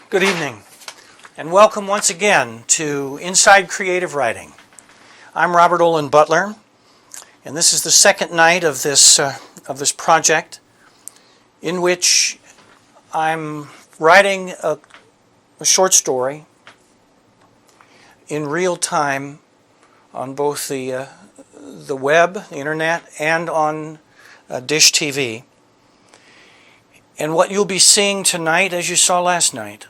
Good evening, and welcome once again to Inside Creative Writing. I'm Robert Olin Butler, and this is the second night of this project in which I'm writing a short story in real time on both the web, the internet, and on Dish TV. And what you'll be seeing tonight, as you saw last night,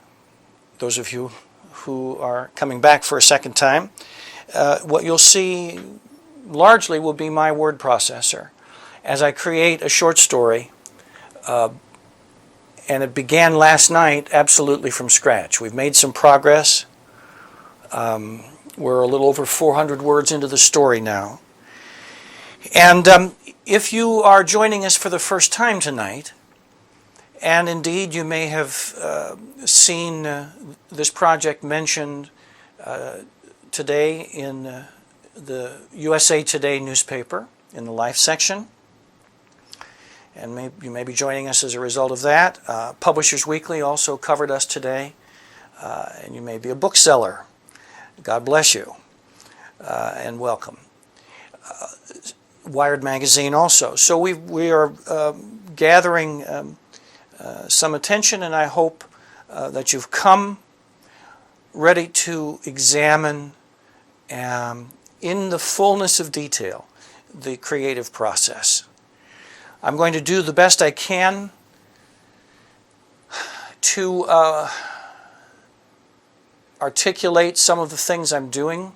those of you who are coming back for a second time, what you'll see largely will be my word processor as I create a short story. And it began last night absolutely from scratch. We've made some progress. We're a little over 400 words into the story now. And if you are joining us for the first time tonight, and indeed, you may have seen this project mentioned today in the USA Today newspaper in the Life section. And you may be joining us as a result of that. Publishers Weekly also covered us today. And you may be a bookseller. God bless you. And welcome. Wired Magazine also. So we are gathering some attention, and I hope that you've come ready to examine in the fullness of detail the creative process. I'm going to do the best I can to articulate some of the things I'm doing,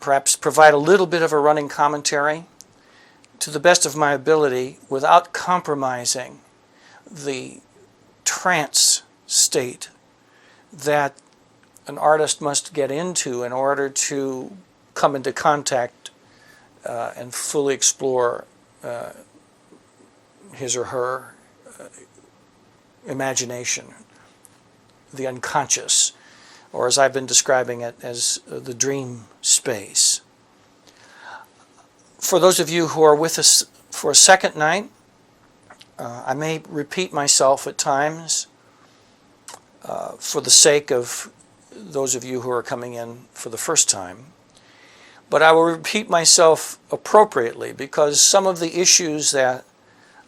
perhaps provide a little bit of a running commentary to the best of my ability without compromising the trance state that an artist must get into in order to come into contact and fully explore his or her imagination, the unconscious, or as I've been describing it as the dream space. For those of you who are with us for a second night, I may repeat myself at times for the sake of those of you who are coming in for the first time. But I will repeat myself appropriately because some of the issues that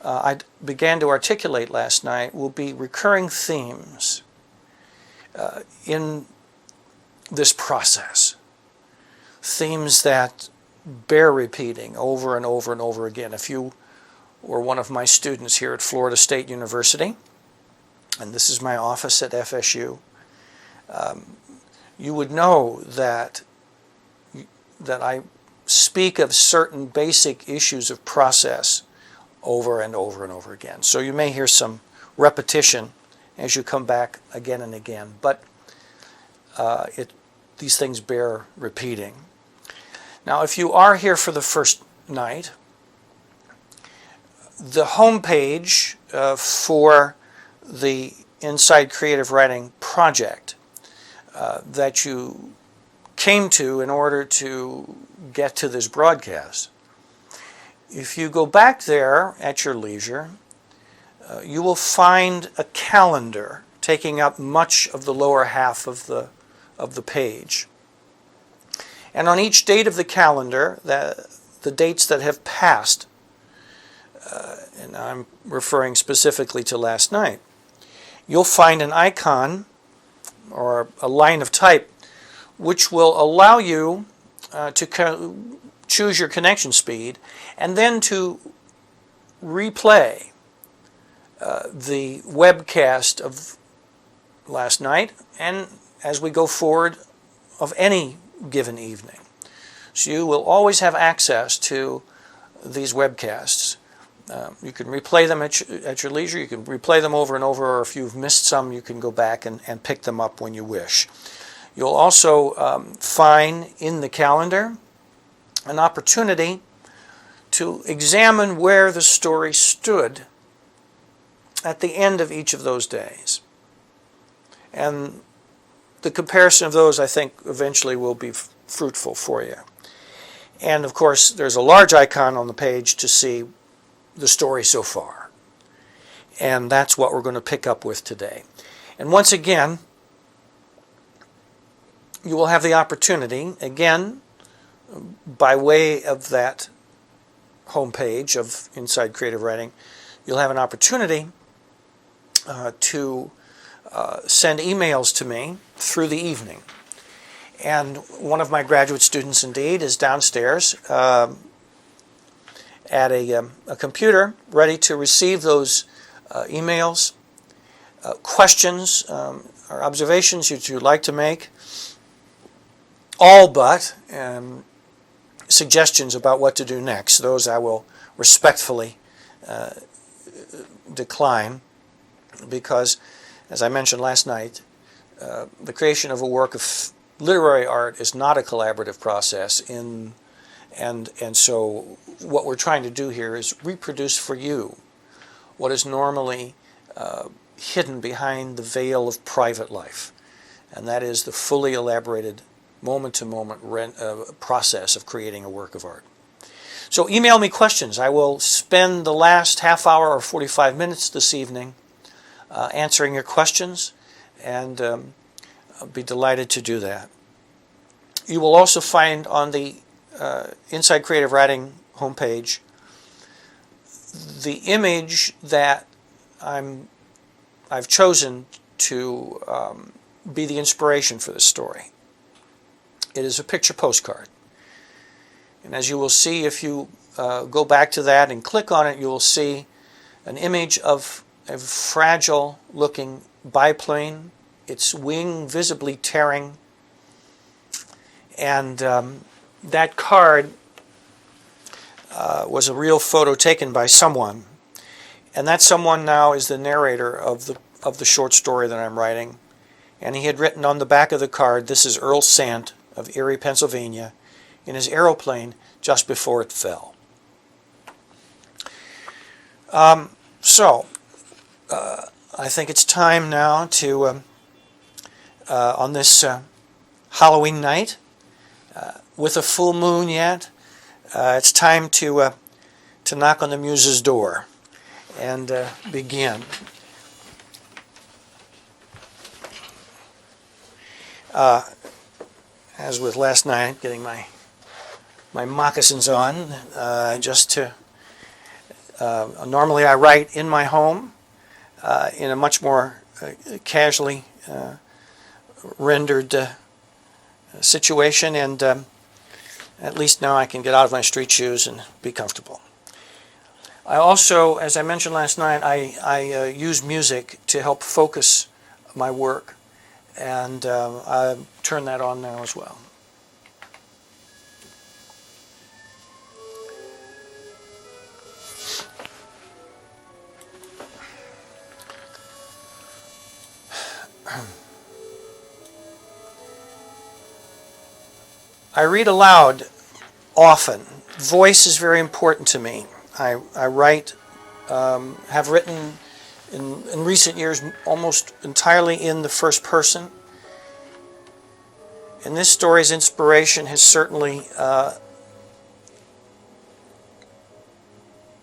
I began to articulate last night will be recurring themes in this process. Themes that bear repeating over and over and over again. If you were one of my students here at Florida State University, and this is my office at FSU, you would know that I speak of certain basic issues of process over and over and over again. So you may hear some repetition as you come back again and again, but these things bear repeating. Now, if you are here for the first night, the homepage for the Inside Creative Writing project that you came to in order to get to this broadcast, if you go back there at your leisure, you will find a calendar taking up much of the lower half of the page. And on each date of the calendar, the dates that have passed, and I'm referring specifically to last night, you'll find an icon or a line of type which will allow you to choose your connection speed and then to replay the webcast of last night and as we go forward of any given evening. So you will always have access to these webcasts. You can replay them at your leisure. You can replay them over and over, or if you've missed some, you can go back and pick them up when you wish. You'll also find in the calendar an opportunity to examine where the story stood at the end of each of those days. And the comparison of those, I think, eventually will be fruitful for you. And, of course, there's a large icon on the page to see the story so far. And that's what we're going to pick up with today. And once again, you will have the opportunity, again, by way of that homepage of Inside Creative Writing, you'll have an opportunity to send emails to me through the evening. And one of my graduate students, indeed, is downstairs at a computer, ready to receive those emails, questions, or observations you'd like to make, all but suggestions about what to do next. Those I will respectfully decline, because, as I mentioned last night, the creation of a work of literary art is not a collaborative process. And so what we're trying to do here is reproduce for you what is normally hidden behind the veil of private life, and that is the fully elaborated moment-to-moment process of creating a work of art. So email me questions. I will spend the last half hour or 45 minutes this evening answering your questions, and I'll be delighted to do that. You will also find on the Inside Creative Writing homepage the image that I've chosen to be the inspiration for this story. It is a picture postcard. And as you will see, if you go back to that and click on it, you will see an image of a fragile-looking biplane, its wing visibly tearing. And that card was a real photo taken by someone. And that someone now is the narrator of the short story that I'm writing. And he had written on the back of the card, "This is Earl Sant of Erie, Pennsylvania, in his aeroplane just before it fell." I think it's time now to, on this Halloween night, with a full moon yet, it's time to knock on the muse's door and begin. As with last night, getting my moccasins on, just to, normally I write in my home in a much more casually rendered situation, and at least now I can get out of my street shoes and be comfortable. I also, as I mentioned last night, I use music to help focus my work, and I turn that on now as well. I read aloud often. Voice is very important to me. I write, have written in recent years almost entirely in the first person. And this story's inspiration has certainly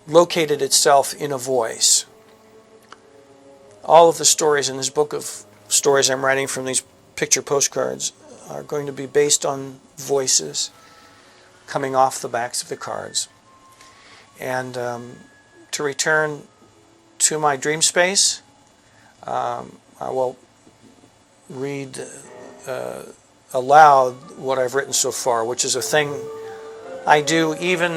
located itself in a voice. All of the stories in this book of stories I'm writing from these picture postcards are going to be based on voices coming off the backs of the cards. And to return to my dream space, I will read aloud what I've written so far, which is a thing I do even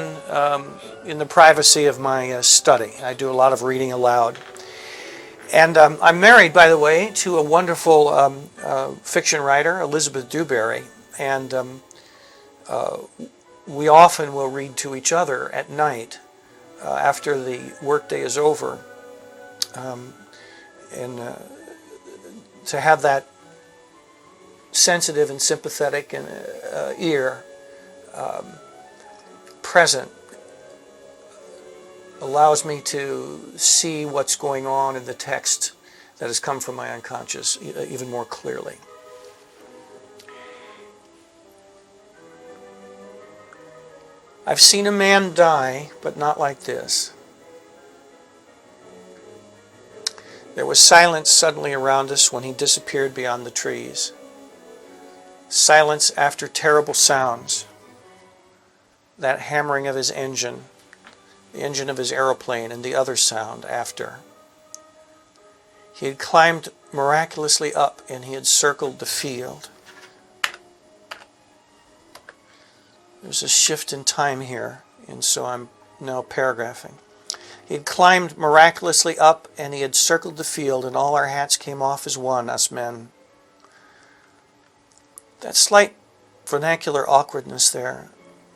in the privacy of my study. I do a lot of reading aloud. And I'm married, by the way, to a wonderful fiction writer, Elizabeth Dewberry, and we often will read to each other at night after the workday is over, and to have that sensitive and sympathetic and ear present allows me to see what's going on in the text that has come from my unconscious even more clearly. I've seen a man die, but not like this. There was silence suddenly around us when he disappeared beyond the trees. Silence after terrible sounds. That hammering of his engine, the engine of his aeroplane, and the other sound after. He had climbed miraculously up and he had circled the field. There's a shift in time here, and so I'm now paragraphing. He had climbed miraculously up and he had circled the field, and all our hats came off as one, us men. That slight vernacular awkwardness there,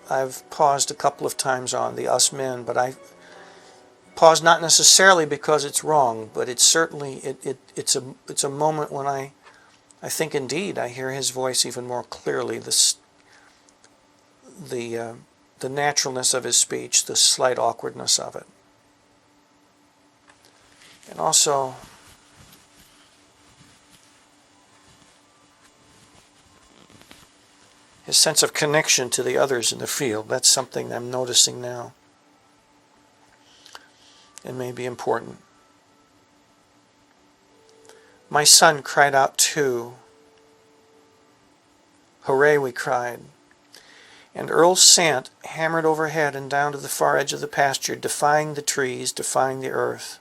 I've paused a couple of times on the us men, but I pause not necessarily because it's wrong, but it's certainly it's a moment when I think indeed I hear his voice even more clearly. The naturalness of his speech, the slight awkwardness of it, and also his sense of connection to the others in the field. That's something I'm noticing now and may be important. My son cried out too. Hooray, we cried. And Earl Sant hammered overhead and down to the far edge of the pasture, defying the trees, defying the earth.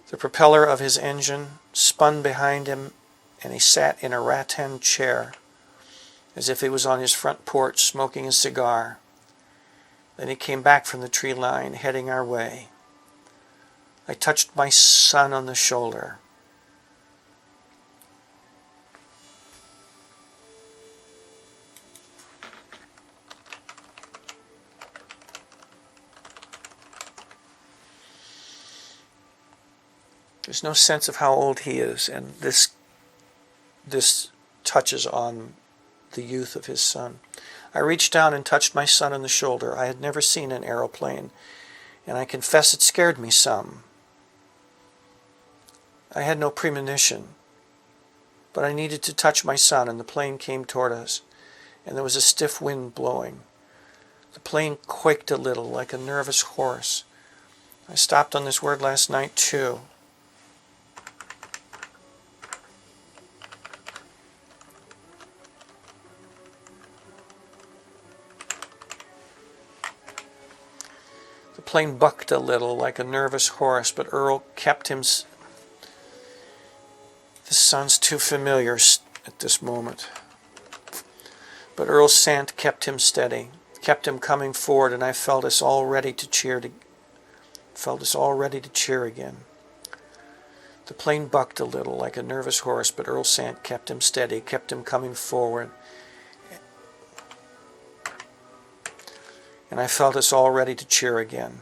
The propeller of his engine spun behind him, and he sat in a rattan chair, as if he was on his front porch smoking a cigar. Then he came back from the tree line, heading our way. I touched my son on the shoulder. There's no sense of how old he is, and this touches on the youth of his son. I reached down and touched my son on the shoulder. I had never seen an aeroplane, and I confess it scared me some. I had no premonition, but I needed to touch my son, and the plane came toward us, and there was a stiff wind blowing. The plane quaked a little, like a nervous horse. I stopped on this word last night, too. The plane bucked a little like a nervous horse, but Earl kept him. This sounds too familiar at this moment. But Earl Sant kept him steady, kept him coming forward, and I felt us all ready to cheer. Again. The plane bucked a little like a nervous horse, but Earl Sant kept him steady, kept him coming forward. And I felt us all ready to cheer again.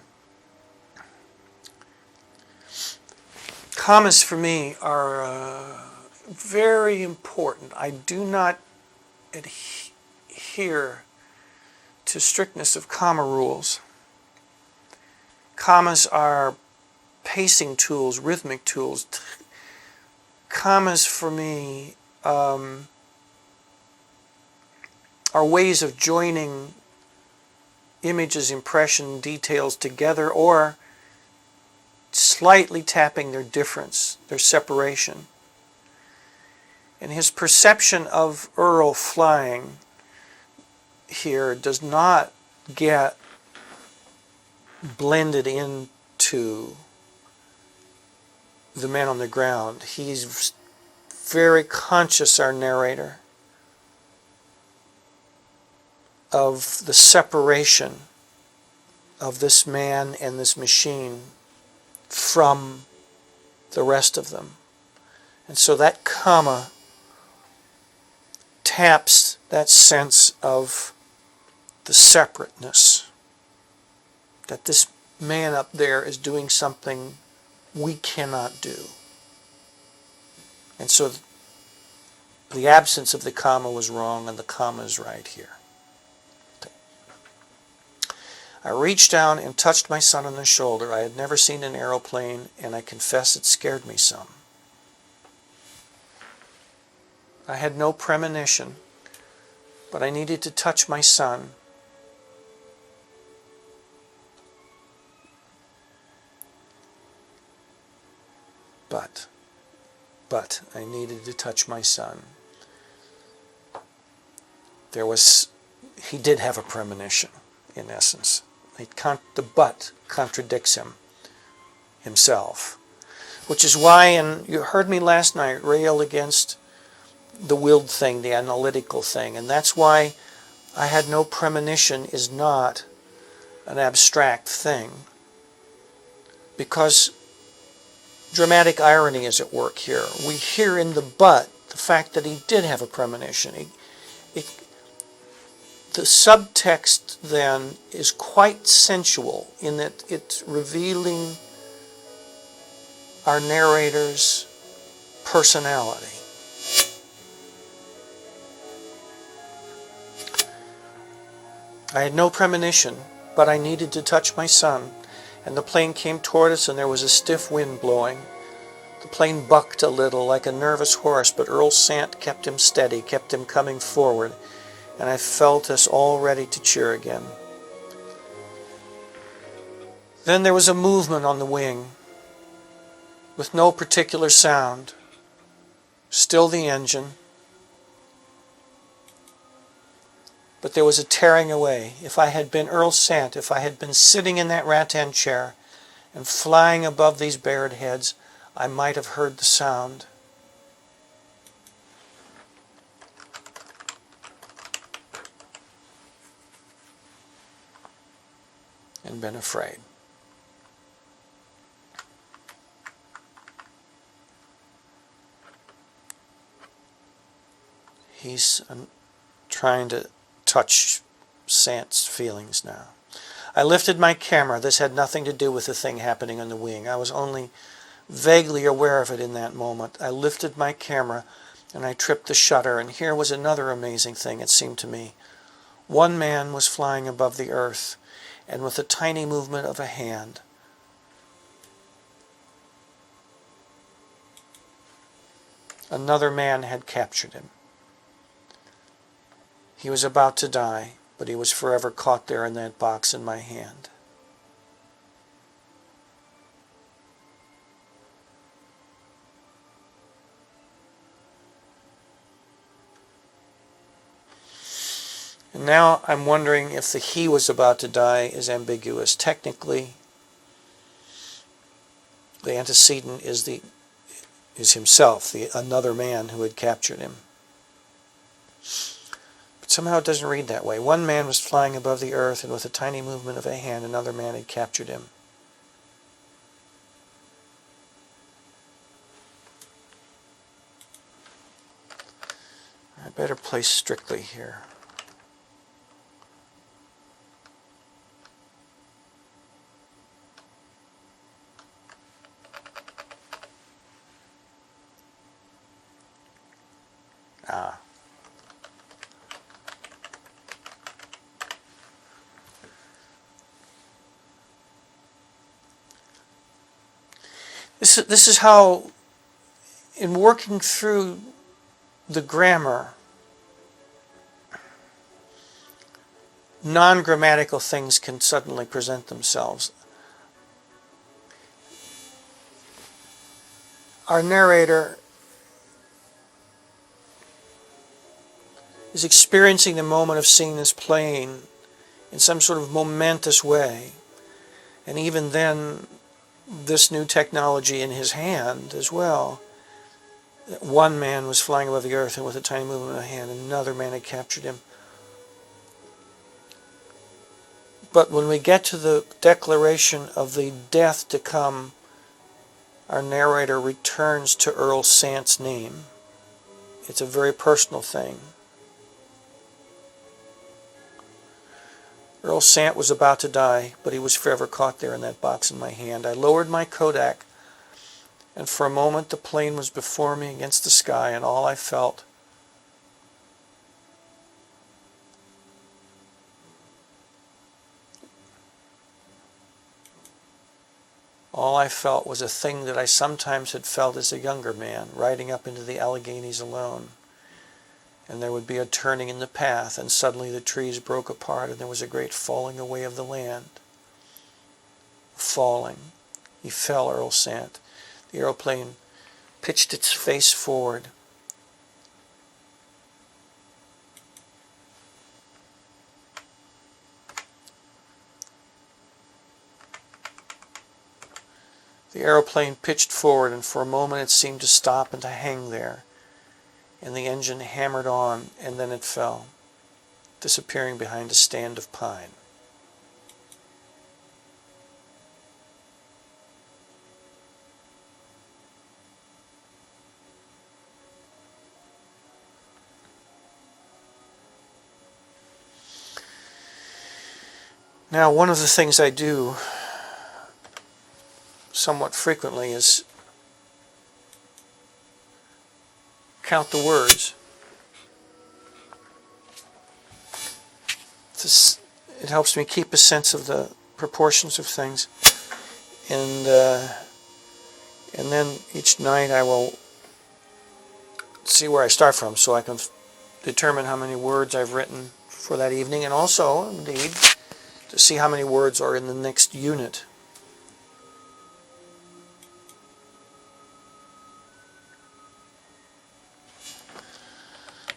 Commas for me are very important. I do not adhere to strictness of comma rules. Commas are pacing tools, rhythmic tools. Commas for me are ways of joining images, impression, details together, or slightly tapping their difference, their separation. And his perception of Earl flying here does not get blended into the man on the ground. He's very conscious, our narrator, of the separation of this man and this machine from the rest of them. And so that comma taps that sense of the separateness, that this man up there is doing something we cannot do. And so the absence of the comma was wrong, and the comma is right here. I reached down and touched my son on the shoulder. I had never seen an aeroplane, and I confess it scared me some. I had no premonition, but I needed to touch my son. But I needed to touch my son. He did have a premonition, in essence. The but contradicts himself. Which is why, and you heard me last night rail against the willed thing, the analytical thing, and that's why I had no premonition is not an abstract thing. Because dramatic irony is at work here. We hear in the but the fact that he did have a premonition. The subtext then is quite sensual in that it's revealing our narrator's personality. I had no premonition, but I needed to touch my son, and the plane came toward us and there was a stiff wind blowing. The plane bucked a little like a nervous horse, but Earl Sant kept him steady, kept him coming forward, and I felt us all ready to cheer again. Then there was a movement on the wing, with no particular sound, still the engine, but there was a tearing away. If I had been Earl Sant, if I had been sitting in that rattan chair and flying above these bared heads, I might have heard the sound. And been afraid. He's trying to touch Sant's feelings now. I lifted my camera. This had nothing to do with the thing happening on the wing. I was only vaguely aware of it in that moment. I lifted my camera and I tripped the shutter, and here was another amazing thing, it seemed to me. One man was flying above the earth, and with a tiny movement of a hand, another man had captured him. He was about to die, but he was forever caught there in that box in my hand. And now I'm wondering if the he was about to die is ambiguous. Technically, the antecedent is himself, another man who had captured him. But somehow it doesn't read that way. One man was flying above the earth, and with a tiny movement of a hand, another man had captured him. I better place strictly here. This is how, in working through the grammar, non-grammatical things can suddenly present themselves. Our narrator is experiencing the moment of seeing this plane in some sort of momentous way. And even then, this new technology in his hand as well. One man was flying above the earth, and with a tiny movement of a hand, another man had captured him. But when we get to the declaration of the death to come, our narrator returns to Earl Sant's name. It's a very personal thing. Earl Sant was about to die, but he was forever caught there in that box in my hand. I lowered my Kodak, and for a moment the plane was before me against the sky, and all I felt was a thing that I sometimes had felt as a younger man, riding up into the Alleghenies alone. And there would be a turning in the path, and suddenly the trees broke apart, and there was a great falling away of the land. Falling. He fell, Earl Sant. The aeroplane pitched its face forward. The aeroplane pitched forward, and for a moment it seemed to stop and to hang there. And the engine hammered on, and then it fell, disappearing behind a stand of pine. Now, one of the things I do somewhat frequently is count the words. It helps me keep a sense of the proportions of things, and then each night I will see where I start from, so I can determine how many words I've written for that evening, and also, indeed, to see how many words are in the next unit.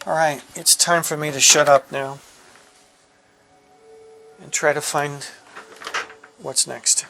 All right, it's time for me to shut up now and try to find what's next.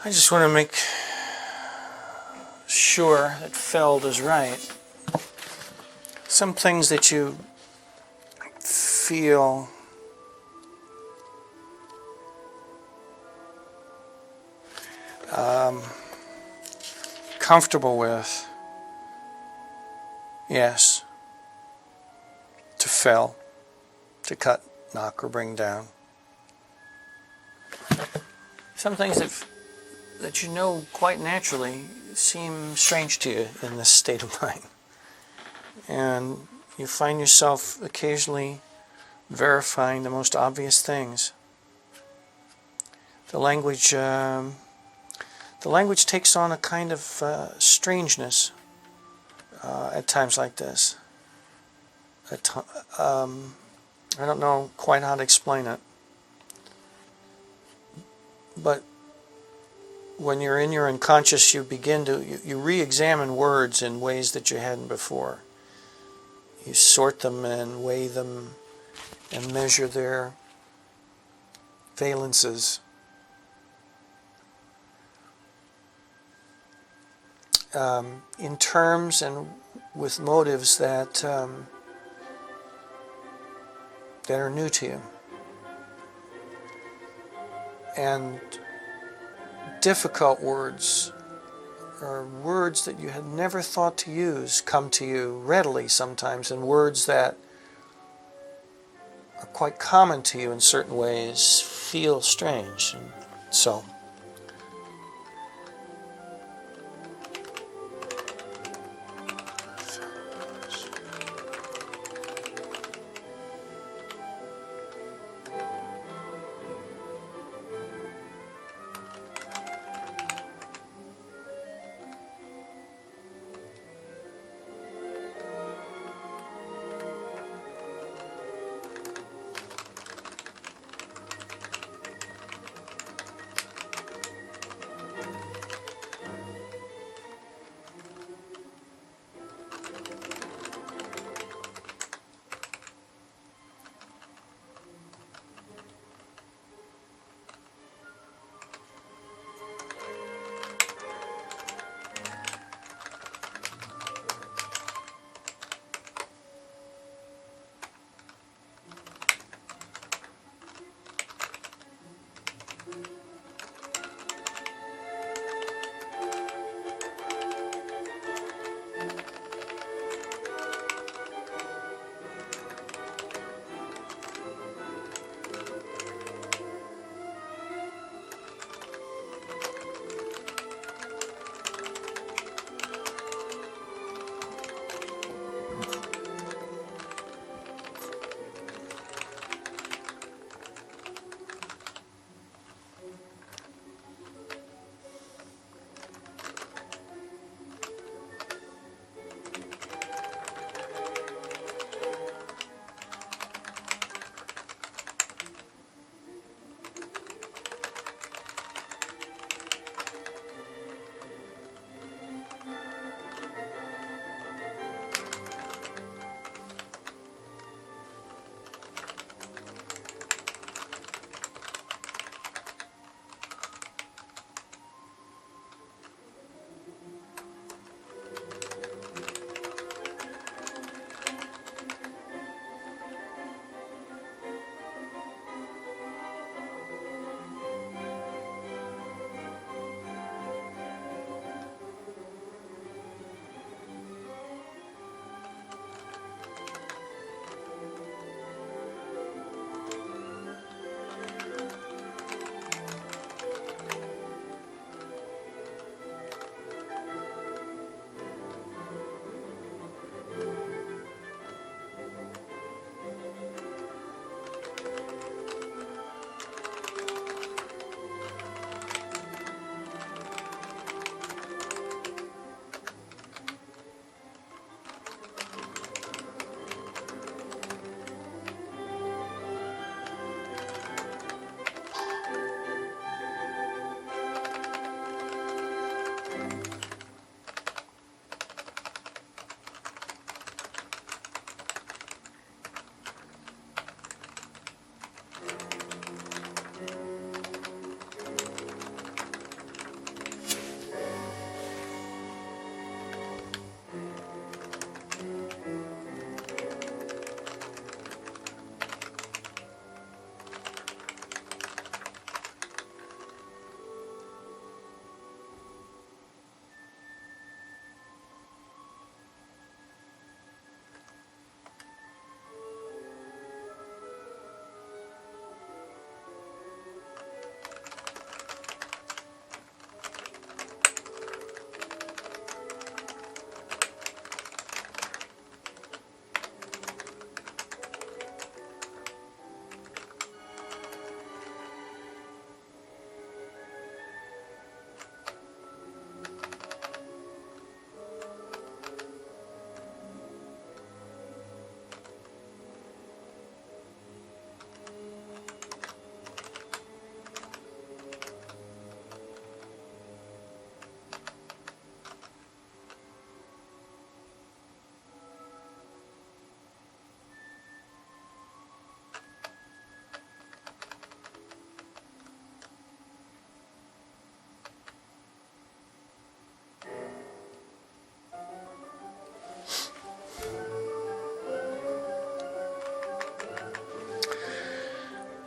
I just want to make sure that felled is right. Some things that you feel comfortable with, yes, to fell, to cut, knock, or bring down. Some things that you know quite naturally seem strange to you in this state of mind. And you find yourself occasionally verifying the most obvious things. The language takes on a kind of strangeness at times like this. I don't know quite how to explain it. But when you're in your unconscious, you begin to, you re-examine words in ways that you hadn't before. You sort them and weigh them and measure their valences. In terms and with motives that are new to you. And difficult words, or words that you had never thought to use, come to you readily sometimes, and words that are quite common to you in certain ways feel strange. And so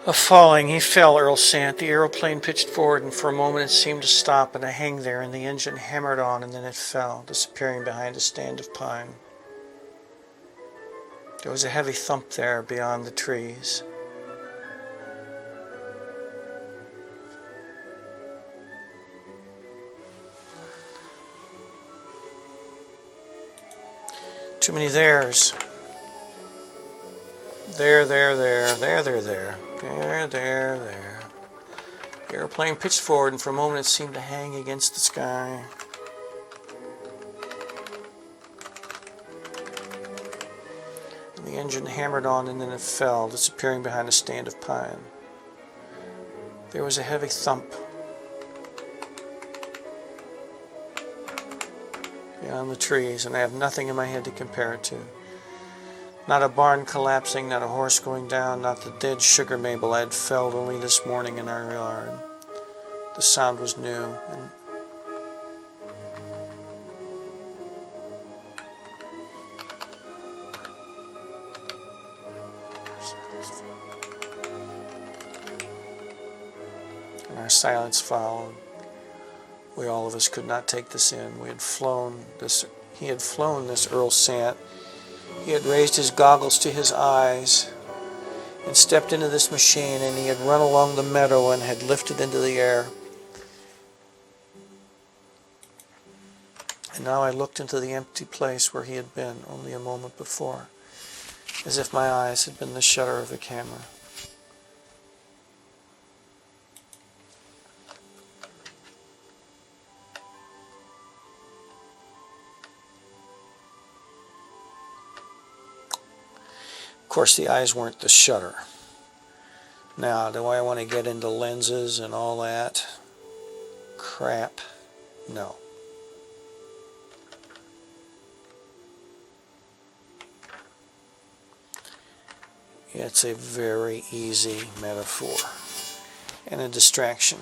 Falling, he fell, Earl Sant. The aeroplane pitched forward, and for a moment it seemed to stop and to hang there, and the engine hammered on, and then it fell, disappearing behind a stand of pine. There was a heavy thump there beyond the trees. Too many theirs. There. The airplane pitched forward, and for a moment it seemed to hang against the sky. And the engine hammered on, and then it fell, disappearing behind a stand of pine. There was a heavy thump beyond the trees, and I have nothing in my head to compare it to. Not a barn collapsing, not a horse going down, not the dead sugar maple I had felled only this morning in our yard. The sound was new, and our silence followed. We all of us could not take this in. He had flown this Earl Sant. He had raised his goggles to his eyes and stepped into this machine, and he had run along the meadow and had lifted into the air. And now I looked into the empty place where he had been only a moment before, as if my eyes had been the shutter of a camera. Of course, the eyes weren't the shutter. Now, do I want to get into lenses and all that crap? No. It's a very easy metaphor and a distraction.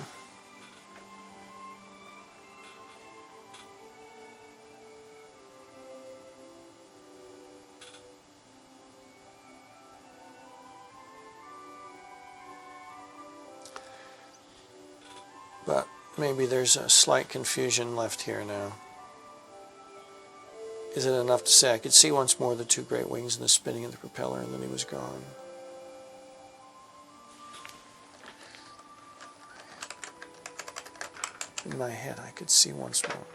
But maybe there's a slight confusion left here now. Is it enough to say I could see once more the two great wings and the spinning of the propeller, and then he was gone? In my head, I could see once more.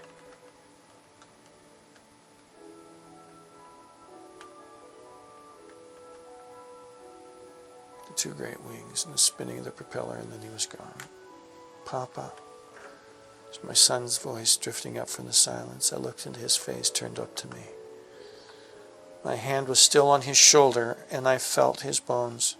The two great wings and the spinning of the propeller, and then he was gone. Papa. It's my son's voice drifting up from the silence. I looked into his face, turned up to me. My hand was still on his shoulder, and I felt his bones.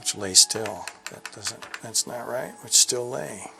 which lay still. That's not right, which still lay.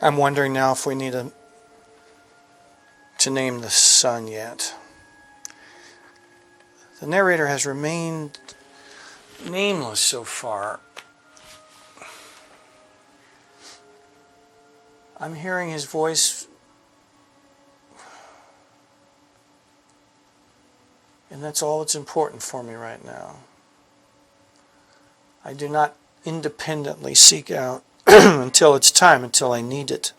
I'm wondering now if we need to name the son yet. The narrator has remained nameless so far. I'm hearing his voice, and that's all that's important for me right now. I do not independently seek out until it's time, until I need it,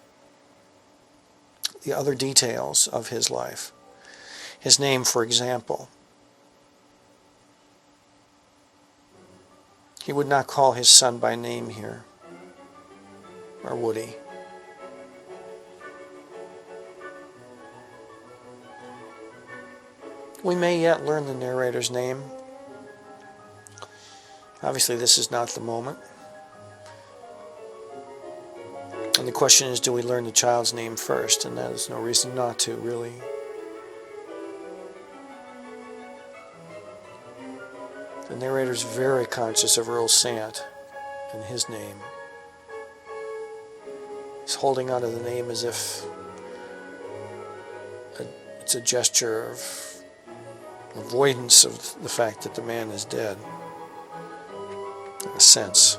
the other details of his life. His name, for example. He would not call his son by name here, or would he? We may yet learn the narrator's name. Obviously, this is not the moment. And the question is, do we learn the child's name first? And there's no reason not to, really. The narrator's very conscious of Earl Sant and his name. He's holding onto the name as if it's a gesture of avoidance of the fact that the man is dead, in a sense.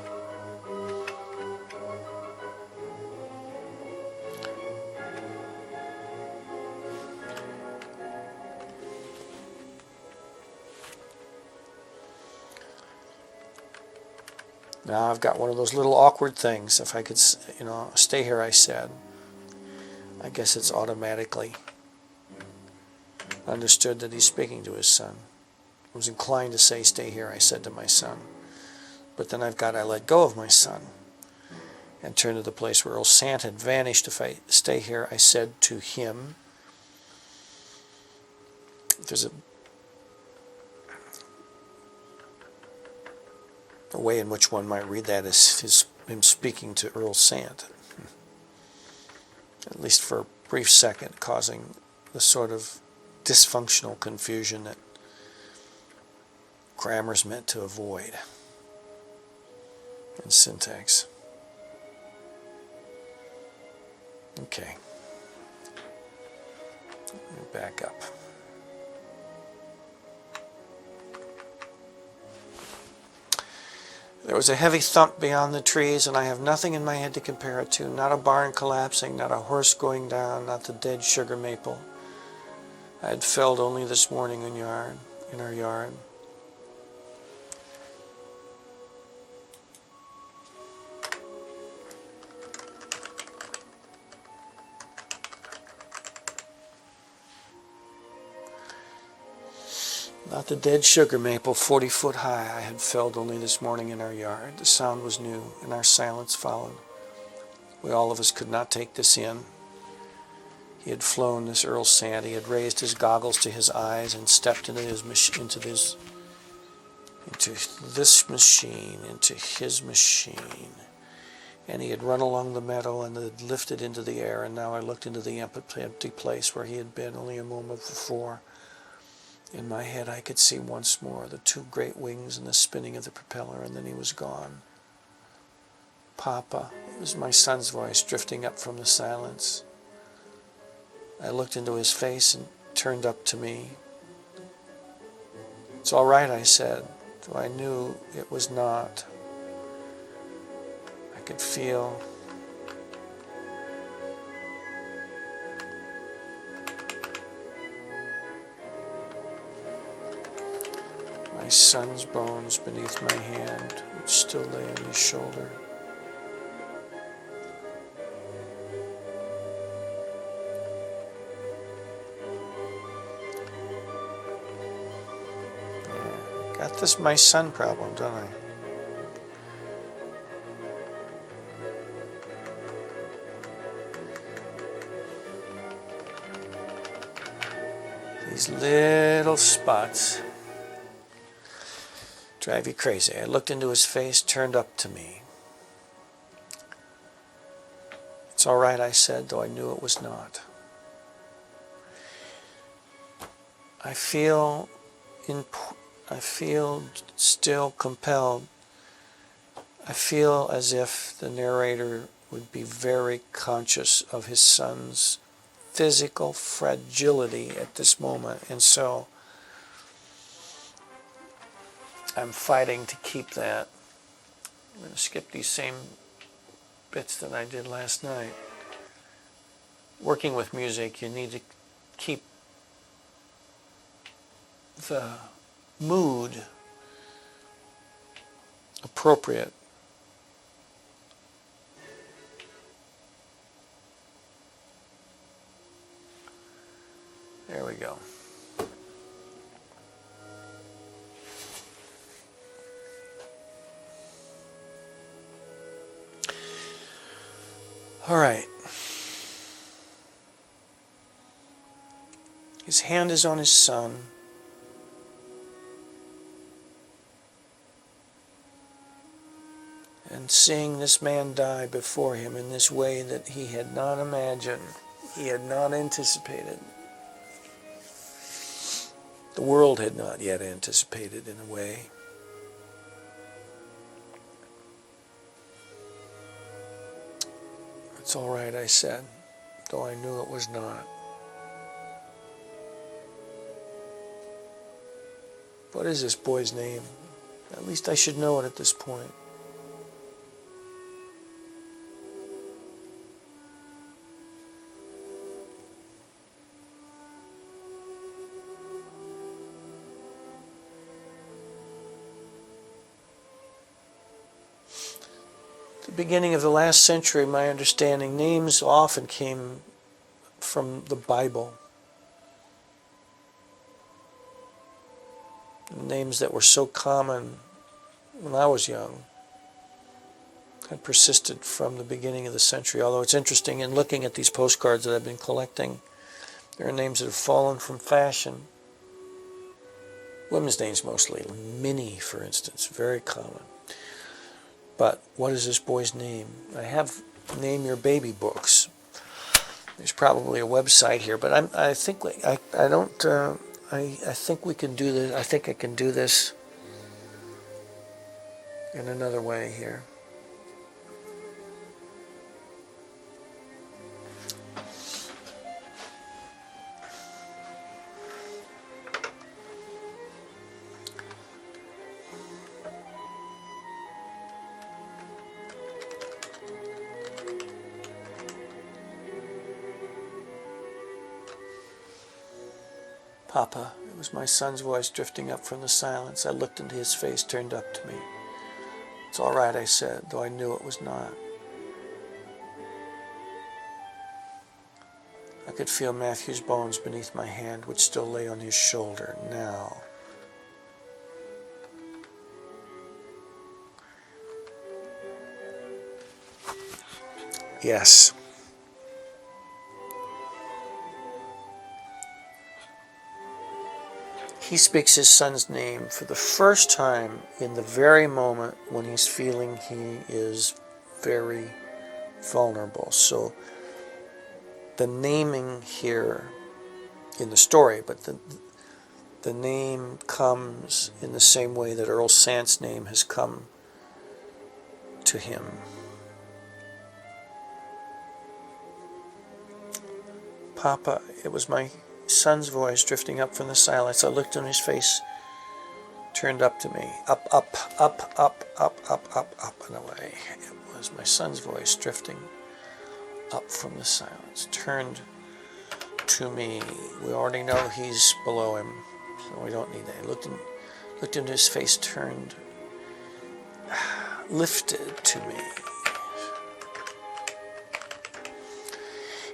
Now I've got one of those little awkward things. If I could, stay here, I said. I guess it's automatically understood that he's speaking to his son. I was inclined to say, stay here, I said to my son. But then I let go of my son and turned to the place where old Sant had vanished. If I stay here, I said to him. There's a way in which one might read that as him speaking to Earl Sant, at least for a brief second, causing the sort of dysfunctional confusion that grammar's meant to avoid in syntax. Okay, let me back up. There was a heavy thump beyond the trees, and I have nothing in my head to compare it to. Not a barn collapsing, not a horse going down, not the dead sugar maple I had felled only this morning in our yard. Not the dead sugar maple 40 foot high I had felled only this morning in our yard. The sound was new, and our silence followed. We all of us could not take this in. He had flown, this Earl Sant. He had raised his goggles to his eyes and stepped into his machine, into his machine. And he had run along the meadow and had lifted into the air, and now I looked into the empty place where he had been only a moment before. In my head I could see once more the two great wings and the spinning of the propeller, and then he was gone. Papa, it was my son's voice drifting up from the silence. I looked into his face and turned up to me. It's all right, I said, though I knew it was not. I could feel my son's bones beneath my hand, which still lay on his shoulder. Got this my son problem, don't I? These little spots drive you crazy. I looked into his face, turned up to me. It's all right, I said, though I knew it was not. I feel still compelled. I feel as if the narrator would be very conscious of his son's physical fragility at this moment, and so I'm fighting to keep that. I'm going to skip these same bits that I did last night. Working with music, you need to keep the mood appropriate. There we go. All right. His hand is on his son. And seeing this man die before him in this way that he had not imagined, he had not anticipated. The world had not yet anticipated, in a way. It's all right, I said, though I knew it was not. What is this boy's name? At least I should know it at this point. beginning of the last century, my understanding, names often came from the Bible. Names that were so common when I was young had persisted from the beginning of the century. Although it's interesting, in looking at these postcards that I've been collecting, there are names that have fallen from fashion. Women's names mostly. Minnie, for instance, very common. But what is this boy's name? I have Name Your Baby books. There's probably a website here, but I think we can do this. I think I can do this in another way here. Papa, it was my son's voice drifting up from the silence. I looked into his face, turned up to me. It's all right, I said, though I knew it was not. I could feel Matthew's bones beneath my hand, which still lay on his shoulder now. Yes. He speaks his son's name for the first time in the very moment when he's feeling he is very vulnerable. So the naming here in the story, but the name comes in the same way that Earl Sand's name has come to him. Papa, it was my son's voice drifting up from the silence. I looked on his face, turned up to me. Up, up, up, up, up, up, up, up, and away. It was my son's voice drifting up from the silence, turned to me. We already know he's below him, so we don't need that. I looked into his face, turned, lifted to me.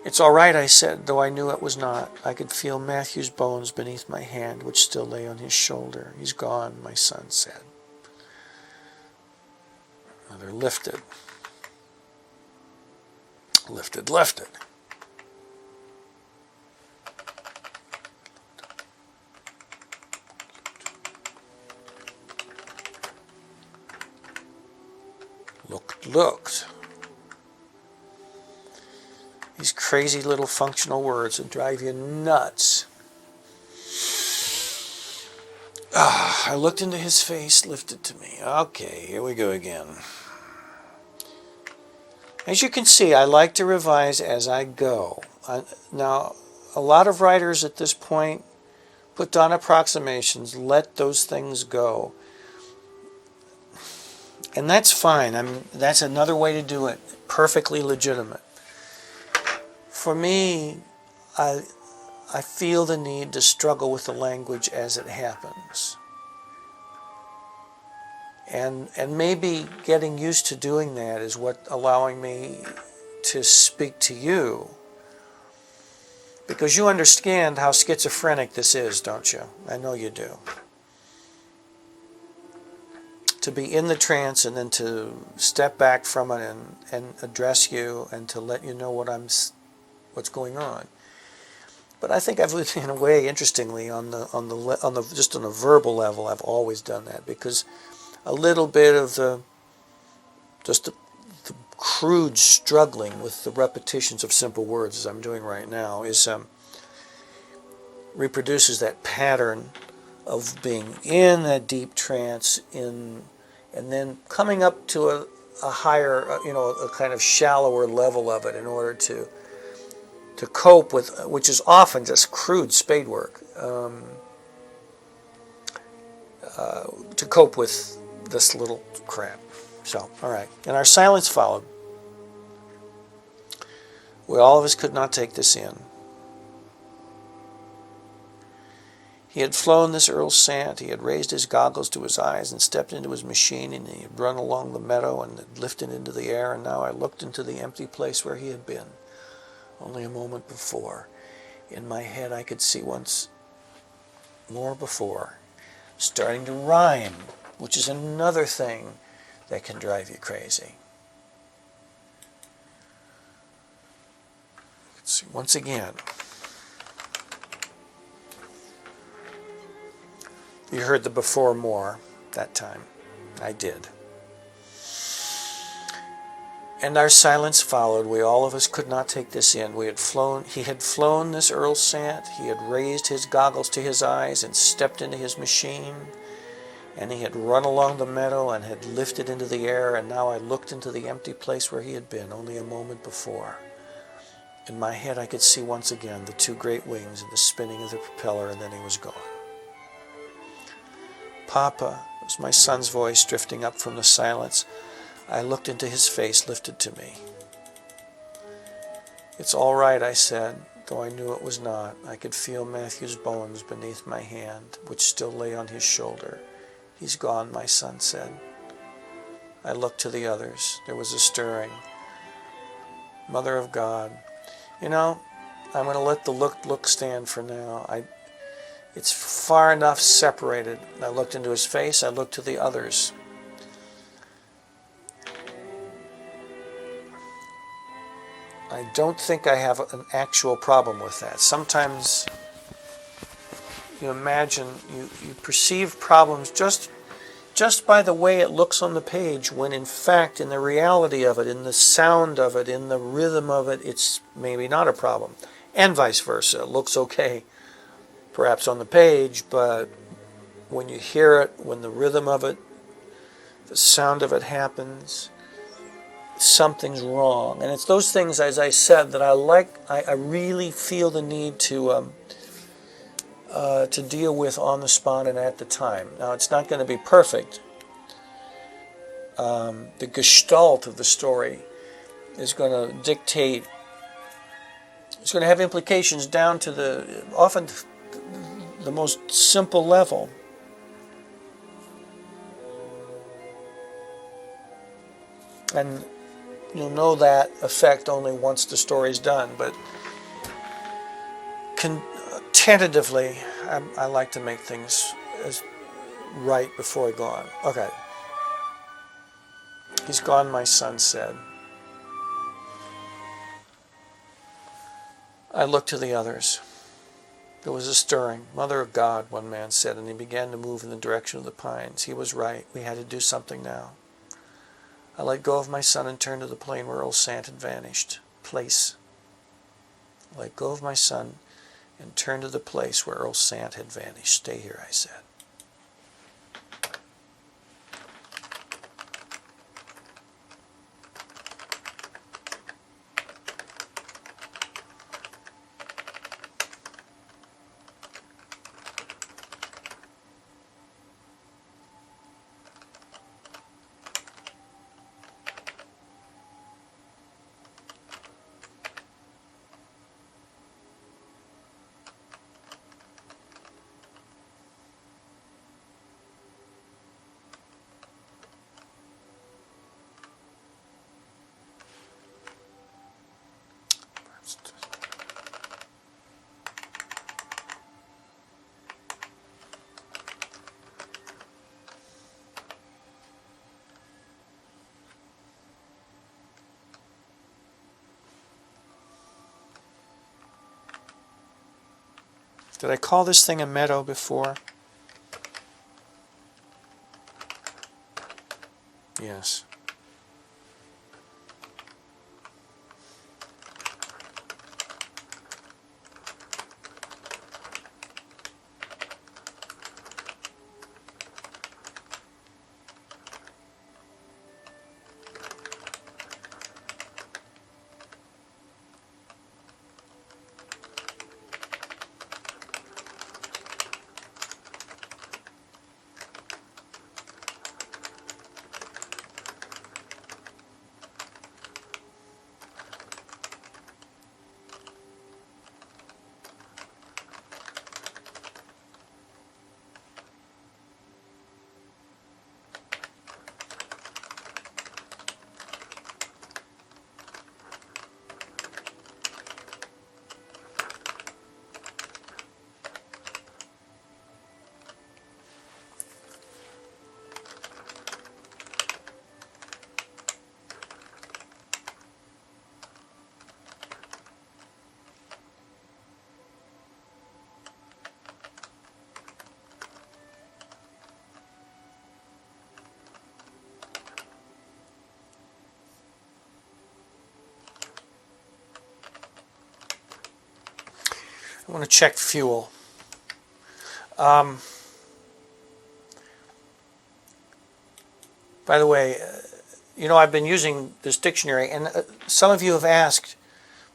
It's all right, I said, though I knew it was not. I could feel Matthew's bones beneath my hand, which still lay on his shoulder. He's gone, my son said. They're lifted. Lifted, lifted. Looked. These crazy little functional words that drive you nuts. I looked into his face, lifted to me. Okay, here we go again. As you can see, I like to revise as I go. Now, a lot of writers at this point put down approximations, let those things go. And that's fine. That's another way to do it. Perfectly legitimate. For me, I feel the need to struggle with the language as it happens. And maybe getting used to doing that is what allowing me to speak to you. Because you understand how schizophrenic this is, don't you? I know you do. To be in the trance and then to step back from it and address you and to let you know what's going on. But I think I've, in a way, interestingly, just on a verbal level, I've always done that, because a little bit of the crude struggling with the repetitions of simple words, as I'm doing right now, reproduces that pattern of being in that deep trance, and then coming up to a higher, a kind of shallower level of it in order to cope with, which is often just crude spade work, to cope with this little crap. So, all right. And our silence followed. All of us could not take this in. He had flown this Earl Sant. He had raised his goggles to his eyes and stepped into his machine, and he had run along the meadow and had lifted into the air, and now I looked into the empty place where he had been only a moment before. In my head I could see once more before, starting to rhyme, which is another thing that can drive you crazy. Let's see, once again. You heard the before more that time. I did. And our silence followed. We all of us could not take this in. He had flown this Earl Sant. He had raised his goggles to his eyes and stepped into his machine. And he had run along the meadow and had lifted into the air. And now I looked into the empty place where he had been only a moment before. In my head I could see once again the two great wings and the spinning of the propeller, and then he was gone. Papa, was my son's voice drifting up from the silence. I looked into his face lifted to me. It's all right, I said, though I knew it was not. I could feel Matthew's bones beneath my hand, which still lay on his shoulder. He's gone, my son said. I looked to the others. There was a stirring. Mother of God. You know, I'm going to let the look stand for now. It's far enough separated. I looked into his face. I looked to the others. I don't think I have an actual problem with that. Sometimes you imagine, you perceive problems just by the way it looks on the page, when in fact, in the reality of it, in the sound of it, in the rhythm of it, it's maybe not a problem. And vice versa. It looks okay, perhaps on the page, but when you hear it, when the rhythm of it, the sound of it happens, something's wrong. And it's those things, as I said, that I really feel the need to deal with on the spot and at the time. Now, it's not going to be perfect. The gestalt of the story is going to dictate, it's going to have implications down to often the most simple level. And you'll know that effect only once the story's done, but tentatively, I like to make things as right before I go on. Okay. He's gone, my son said. I looked to the others. There was a stirring. Mother of God, one man said, and he began to move in the direction of the pines. He was right. We had to do something now. I let go of my son and turned to the plain where Earl Sant had vanished. Place. I let go of my son and turned to the place where Earl Sant had vanished. Stay here, I said. Did I call this thing a meadow before? Yes. I want to check fuel. By the way, I've been using this dictionary, and some of you have asked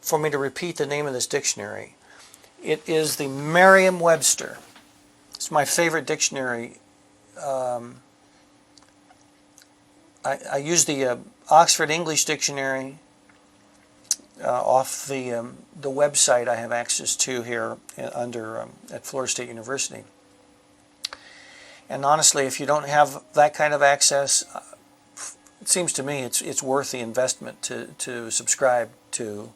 for me to repeat the name of this dictionary. It is the Merriam-Webster. It's my favorite dictionary. I use the Oxford English Dictionary off the website I have access to here at Florida State University. And honestly, if you don't have that kind of access, it seems to me it's worth the investment to subscribe to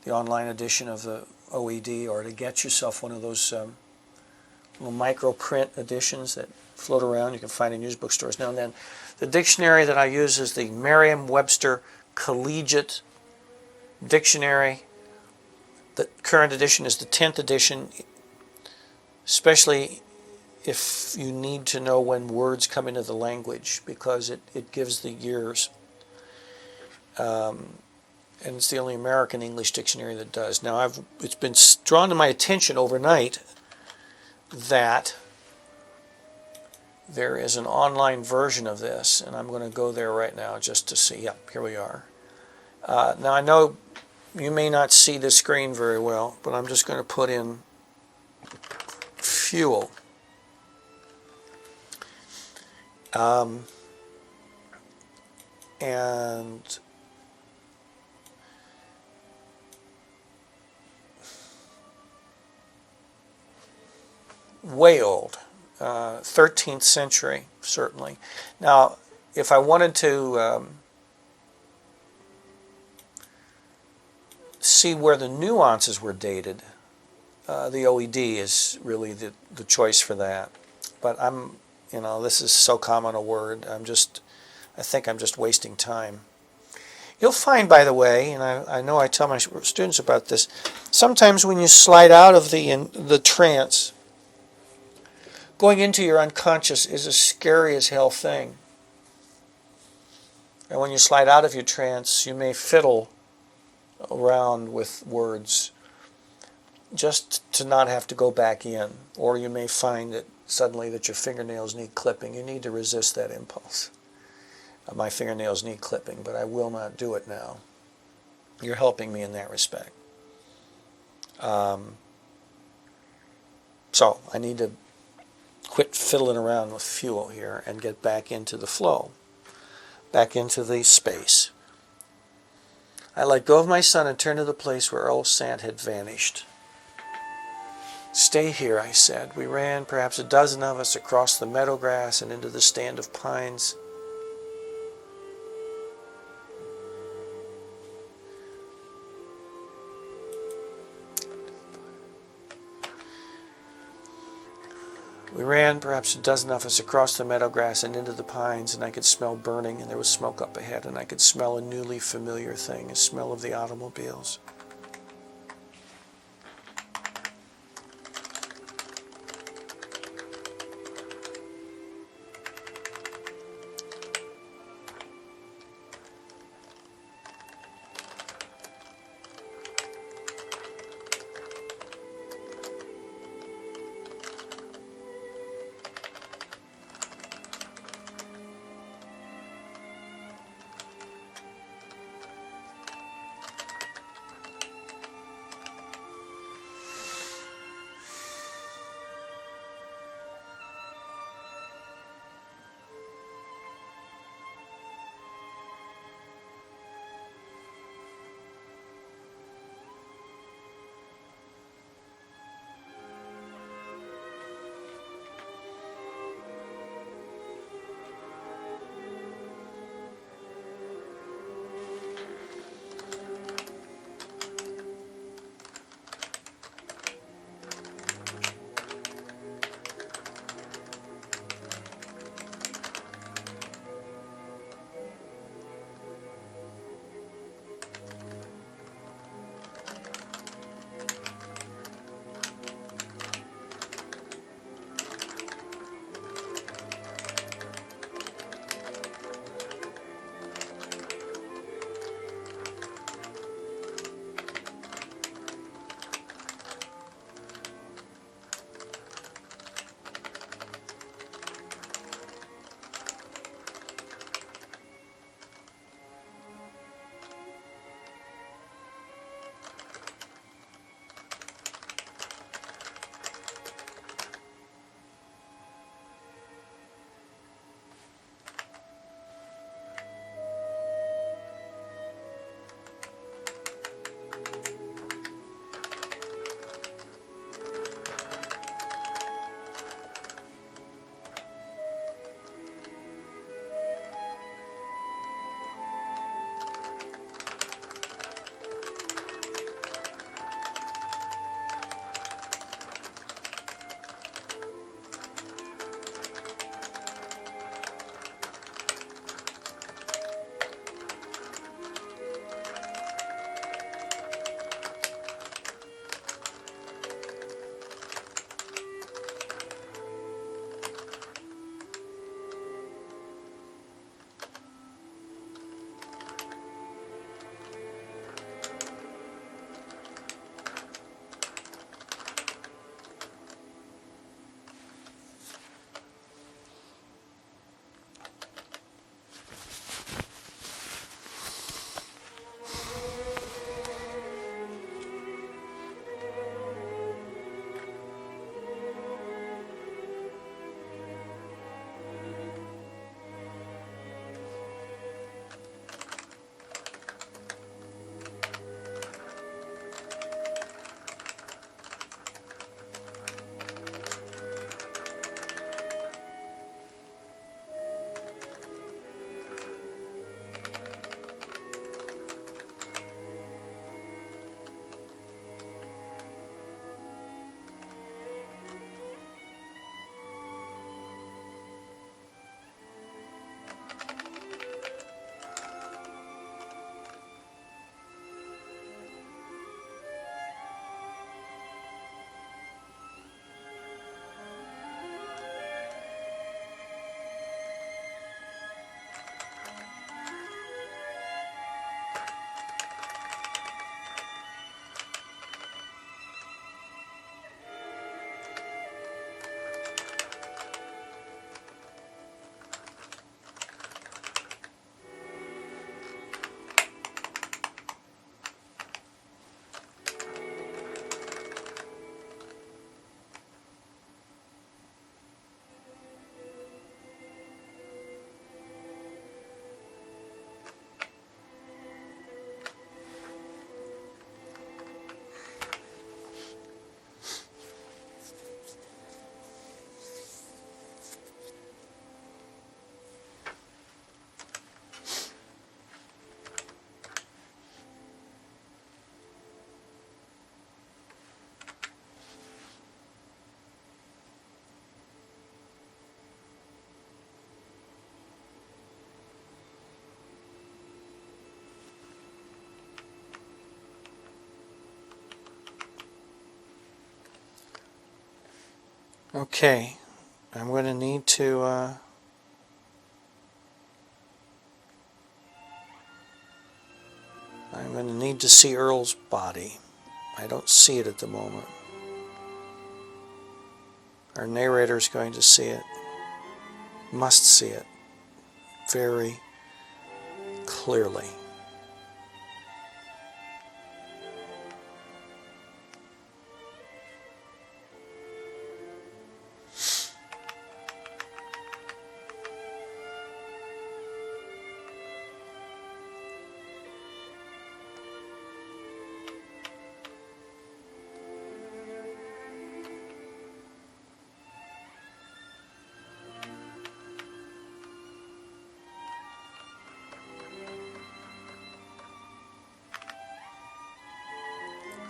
the online edition of the OED, or to get yourself one of those little micro print editions that float around. You can find in used bookstores now and then. The dictionary that I use is the Merriam-Webster Collegiate Dictionary. The current edition is the 10th edition, especially if you need to know when words come into the language, because it gives the years. And it's the only American English dictionary that does. Now, it's been drawn to my attention overnight that there is an online version of this, and I'm going to go there right now just to see. Yep, here we are. Now, I know you may not see the screen very well, but I'm just going to put in fuel. And way old, 13th century, certainly. Now, if I wanted to see where the nuances were dated, the OED is really the choice for that. But this is so common a word, I think I'm just wasting time. You'll find, by the way, and I know I tell my students about this, sometimes when you slide out of the trance, going into your unconscious is a scary as hell thing. And when you slide out of your trance, you may fiddle around with words just to not have to go back in. Or you may find that suddenly that your fingernails need clipping. You need to resist that impulse. My fingernails need clipping, but I will not do it now. You're helping me in that respect. So I need to quit fiddling around with fuel here and get back into the flow, back into the space. I let go of my son and turned to the place where Earl Sand had vanished. Stay here, I said. We ran, perhaps a dozen of us, across the meadow grass and into the stand of pines. We ran, perhaps a dozen of us, across the meadow grass and into the pines, and I could smell burning, and there was smoke up ahead, and I could smell a newly familiar thing, a smell of the automobiles. Okay, I'm going to need to see Earl's body. I don't see it at the moment. Our narrator is going to see it. Must see it very clearly.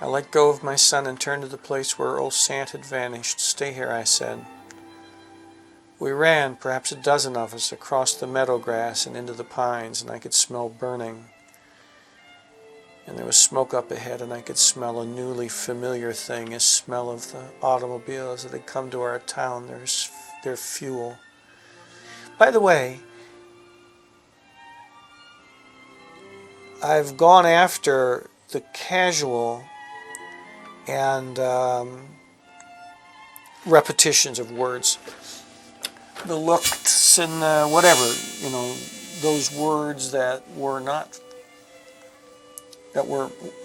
I let go of my son and turned to the place where old Sant had vanished. "Stay here," I said. We ran, perhaps a dozen of us, across the meadow grass and into the pines, and I could smell burning. And there was smoke up ahead, and I could smell a newly familiar thing, a smell of the automobiles that had come to our town, their fuel. By the way, I've gone after the casual and repetitions of words, the looks and whatever, those words that were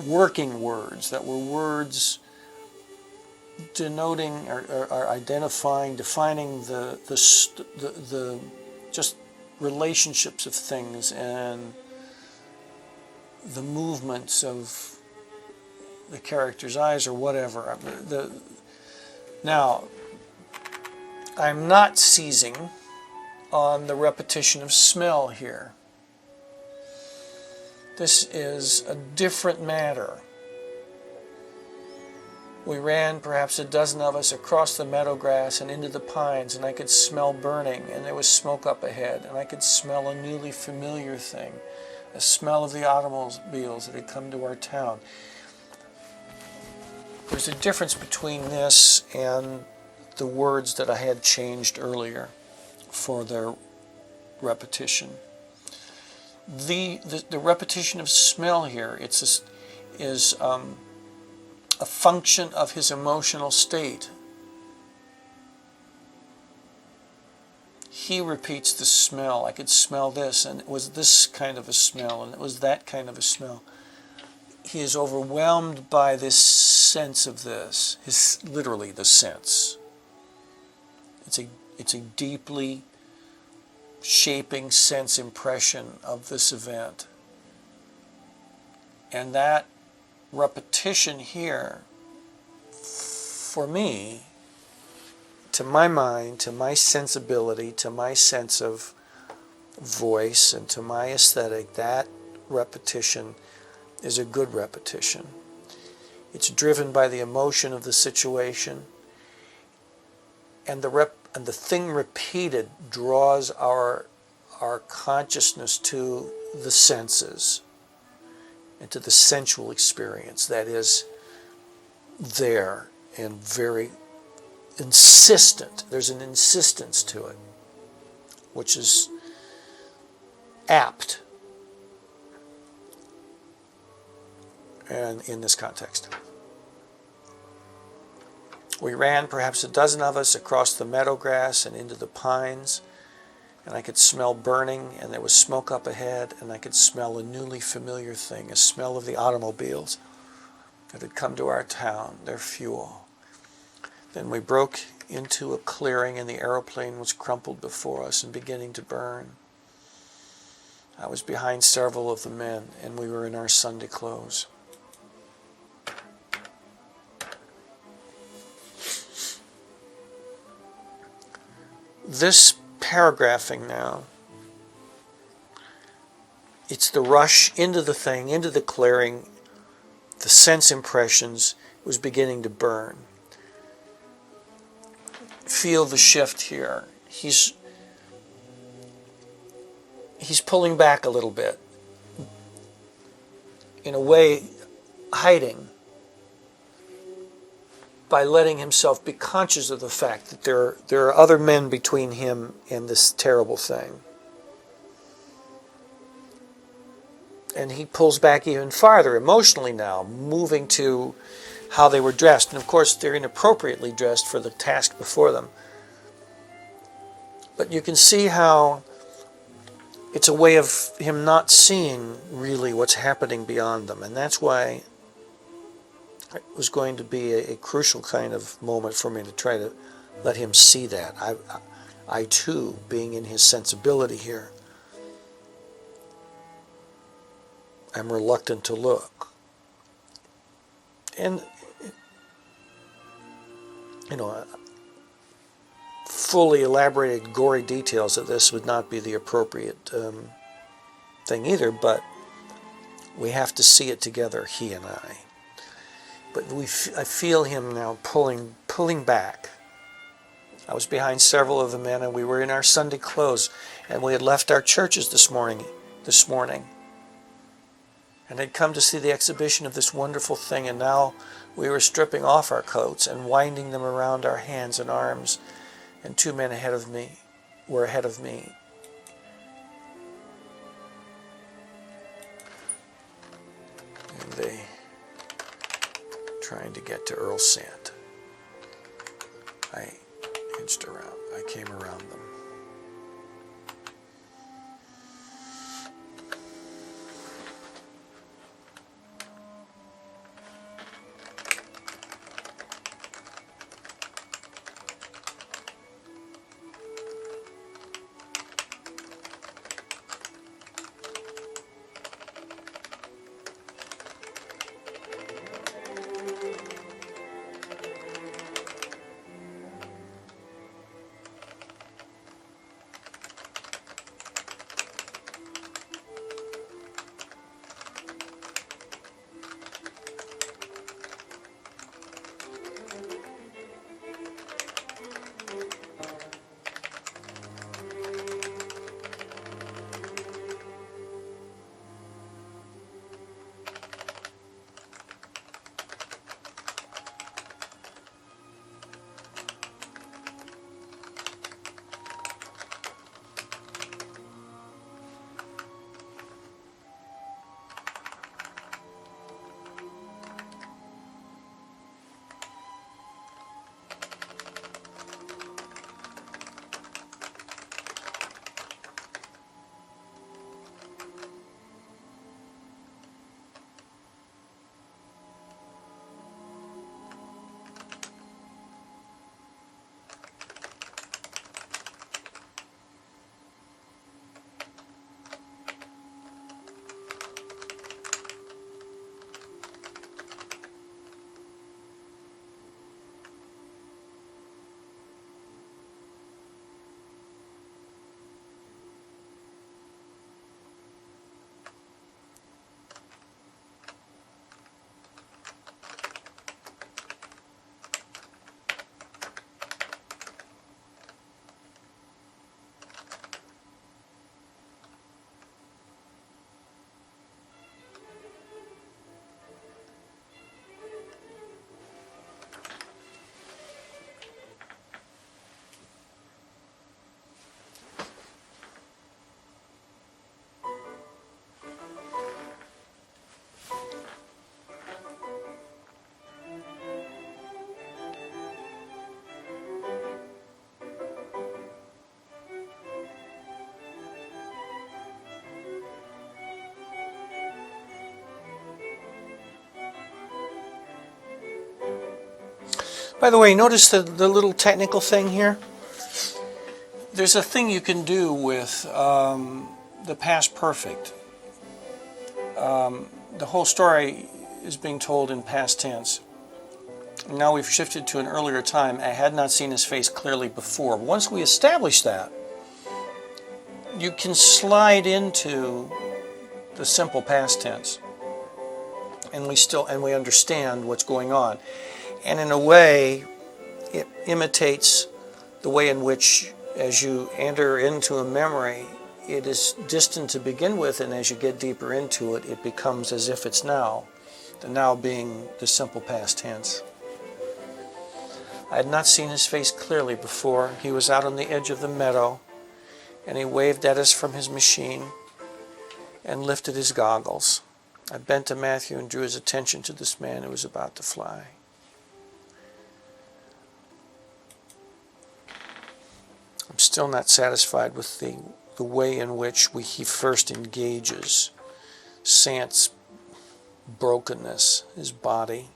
working words, that were words denoting or identifying, defining the just relationships of things and the movements of the character's eyes or whatever. Now, I'm not seizing on the repetition of smell here. This is a different matter. We ran, perhaps a dozen of us, across the meadow grass and into the pines, and I could smell burning, and there was smoke up ahead, and I could smell a newly familiar thing, a smell of the automobiles that had come to our town. There's a difference between this and the words that I had changed earlier for their repetition. The repetition of smell here, is a function of his emotional state. He repeats the smell. I could smell this, and it was this kind of a smell, and it was that kind of a smell. He is overwhelmed by this sense of this. Literally the sense. It's a deeply shaping sense impression of this event. And that repetition here, for me, to my mind, to my sensibility, to my sense of voice, and to my aesthetic, that repetition is a good repetition. It's driven by the emotion of the situation, and the thing repeated draws our consciousness to the senses and to the sensual experience that is there and very insistent. There's an insistence to it, which is apt and in this context. We ran, perhaps a dozen of us, across the meadow grass and into the pines, and I could smell burning, and there was smoke up ahead, and I could smell a newly familiar thing, a smell of the automobiles that had come to our town, their fuel. Then we broke into a clearing, and the aeroplane was crumpled before us and beginning to burn. I was behind several of the men, and we were in our Sunday clothes. This paragraphing now, it's the rush into the thing, into the clearing, the sense impressions was beginning to burn. Feel the shift here. He's pulling back a little bit. In a way, hiding. by letting himself be conscious of the fact that there are other men between him and this terrible thing. And he pulls back even farther emotionally now, moving to how they were dressed. And of course, they're inappropriately dressed for the task before them. But you can see how it's a way of him not seeing really what's happening beyond them. And that's why it was going to be a crucial kind of moment for me to try to let him see that. I too, being in his sensibility here, I'm reluctant to look. And, fully elaborated, gory details of this would not be the appropriate thing either, but we have to see it together, he and I. But I feel him now pulling back. I was behind several of the men, and we were in our Sunday clothes, and we had left our churches this morning, and had come to see the exhibition of this wonderful thing, and now we were stripping off our coats and winding them around our hands and arms, and two men were ahead of me. And they trying to get to Earl Sant. I inched around. I came around them. By the way, notice the little technical thing here? There's a thing you can do with the past perfect. The whole story is being told in past tense. Now we've shifted to an earlier time. I had not seen his face clearly before. Once we establish that, you can slide into the simple past tense, and we understand what's going on. And in a way, it imitates the way in which, as you enter into a memory, it is distant to begin with, and as you get deeper into it, it becomes as if it's now, the now being the simple past tense. I had not seen his face clearly before. He was out on the edge of the meadow, and he waved at us from his machine and lifted his goggles. I bent to Matthew and drew his attention to this man who was about to fly. I'm still not satisfied with the way in which he first engages Sant's brokenness, his body.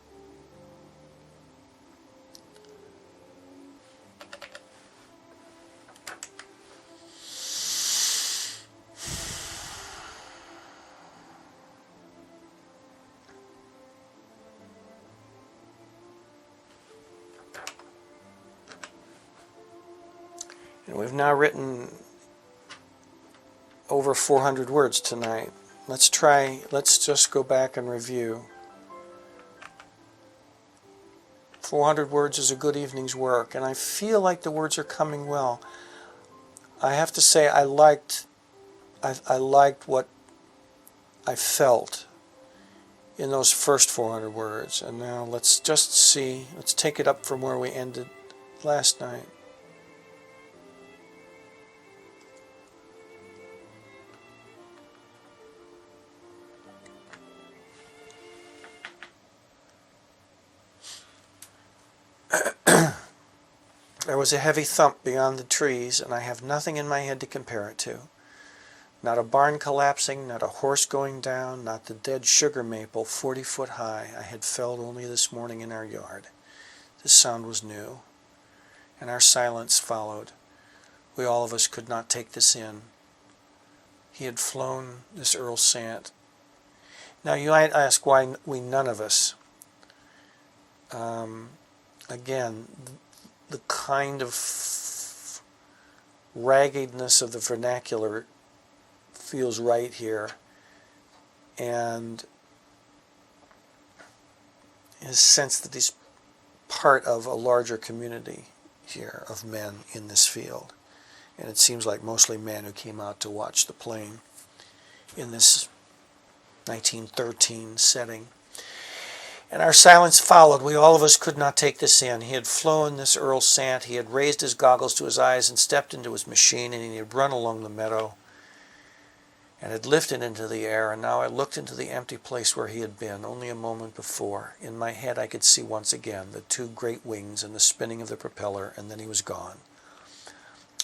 And we've now written over 400 words tonight. Let's just go back and review. 400 words is a good evening's work, and I feel like the words are coming well. I have to say I liked what I felt in those first 400 words, and now let's take it up from where we ended last night. There was a heavy thump beyond the trees, and I have nothing in my head to compare it to. Not a barn collapsing, not a horse going down, not the dead sugar maple 40 foot high I had felled only this morning in our yard. This sound was new, and our silence followed. We all of us could not take this in. He had flown, this Earl Sant. Now you might ask why we none of us. Again, the kind of raggedness of the vernacular feels right here, and his sense that he's part of a larger community here of men in this field. And it seems like mostly men who came out to watch the plane in this 1913 setting. And our silence followed. We all of us could not take this in. He had flown, this Earl Sant. He had raised his goggles to his eyes and stepped into his machine, and he had run along the meadow and had lifted into the air, and now I looked into the empty place where he had been only a moment before. In my head I could see once again the two great wings and the spinning of the propeller, and then he was gone.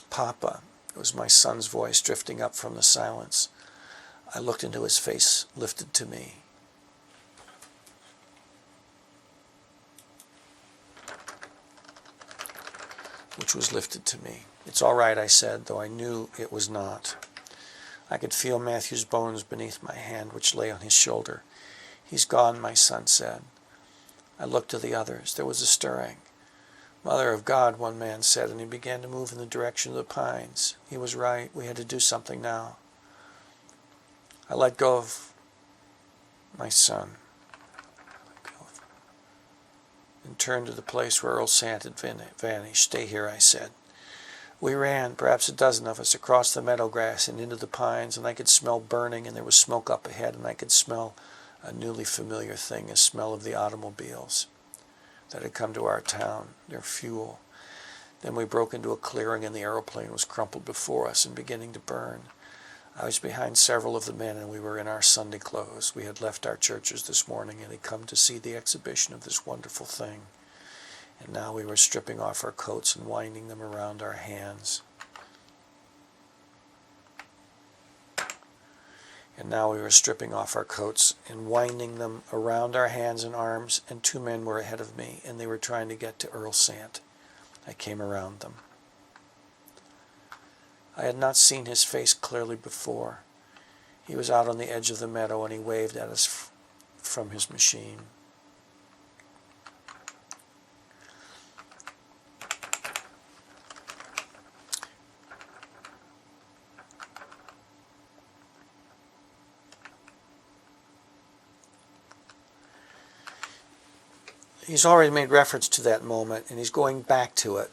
Papa, it was my son's voice drifting up from the silence. I looked into his face, lifted to me. Which was lifted to me. It's all right, I said, though I knew it was not. I could feel Matthew's bones beneath my hand, which lay on his shoulder. He's gone, my son said. I looked to the others. There was a stirring. Mother of God, one man said, and he began to move in the direction of the pines. He was right. We had to do something now. I let go of my son and turned to the place where Earl Sant had vanished. Stay here, I said. We ran, perhaps a dozen of us, across the meadow grass and into the pines, and I could smell burning, and there was smoke up ahead, and I could smell a newly familiar thing, a smell of the automobiles that had come to our town, their fuel. Then we broke into a clearing, and the aeroplane was crumpled before us and beginning to burn. I was behind several of the men, and we were in our Sunday clothes. We had left our churches this morning and had come to see the exhibition of this wonderful thing. And now we were stripping off our coats and winding them around our hands. And now we were stripping off our coats and winding them around our hands and arms, and two men were ahead of me, and they were trying to get to Earl Sant. I came around them. I had not seen his face clearly before. He was out on the edge of the meadow, and he waved at us from his machine. He's already made reference to that moment, and he's going back to it.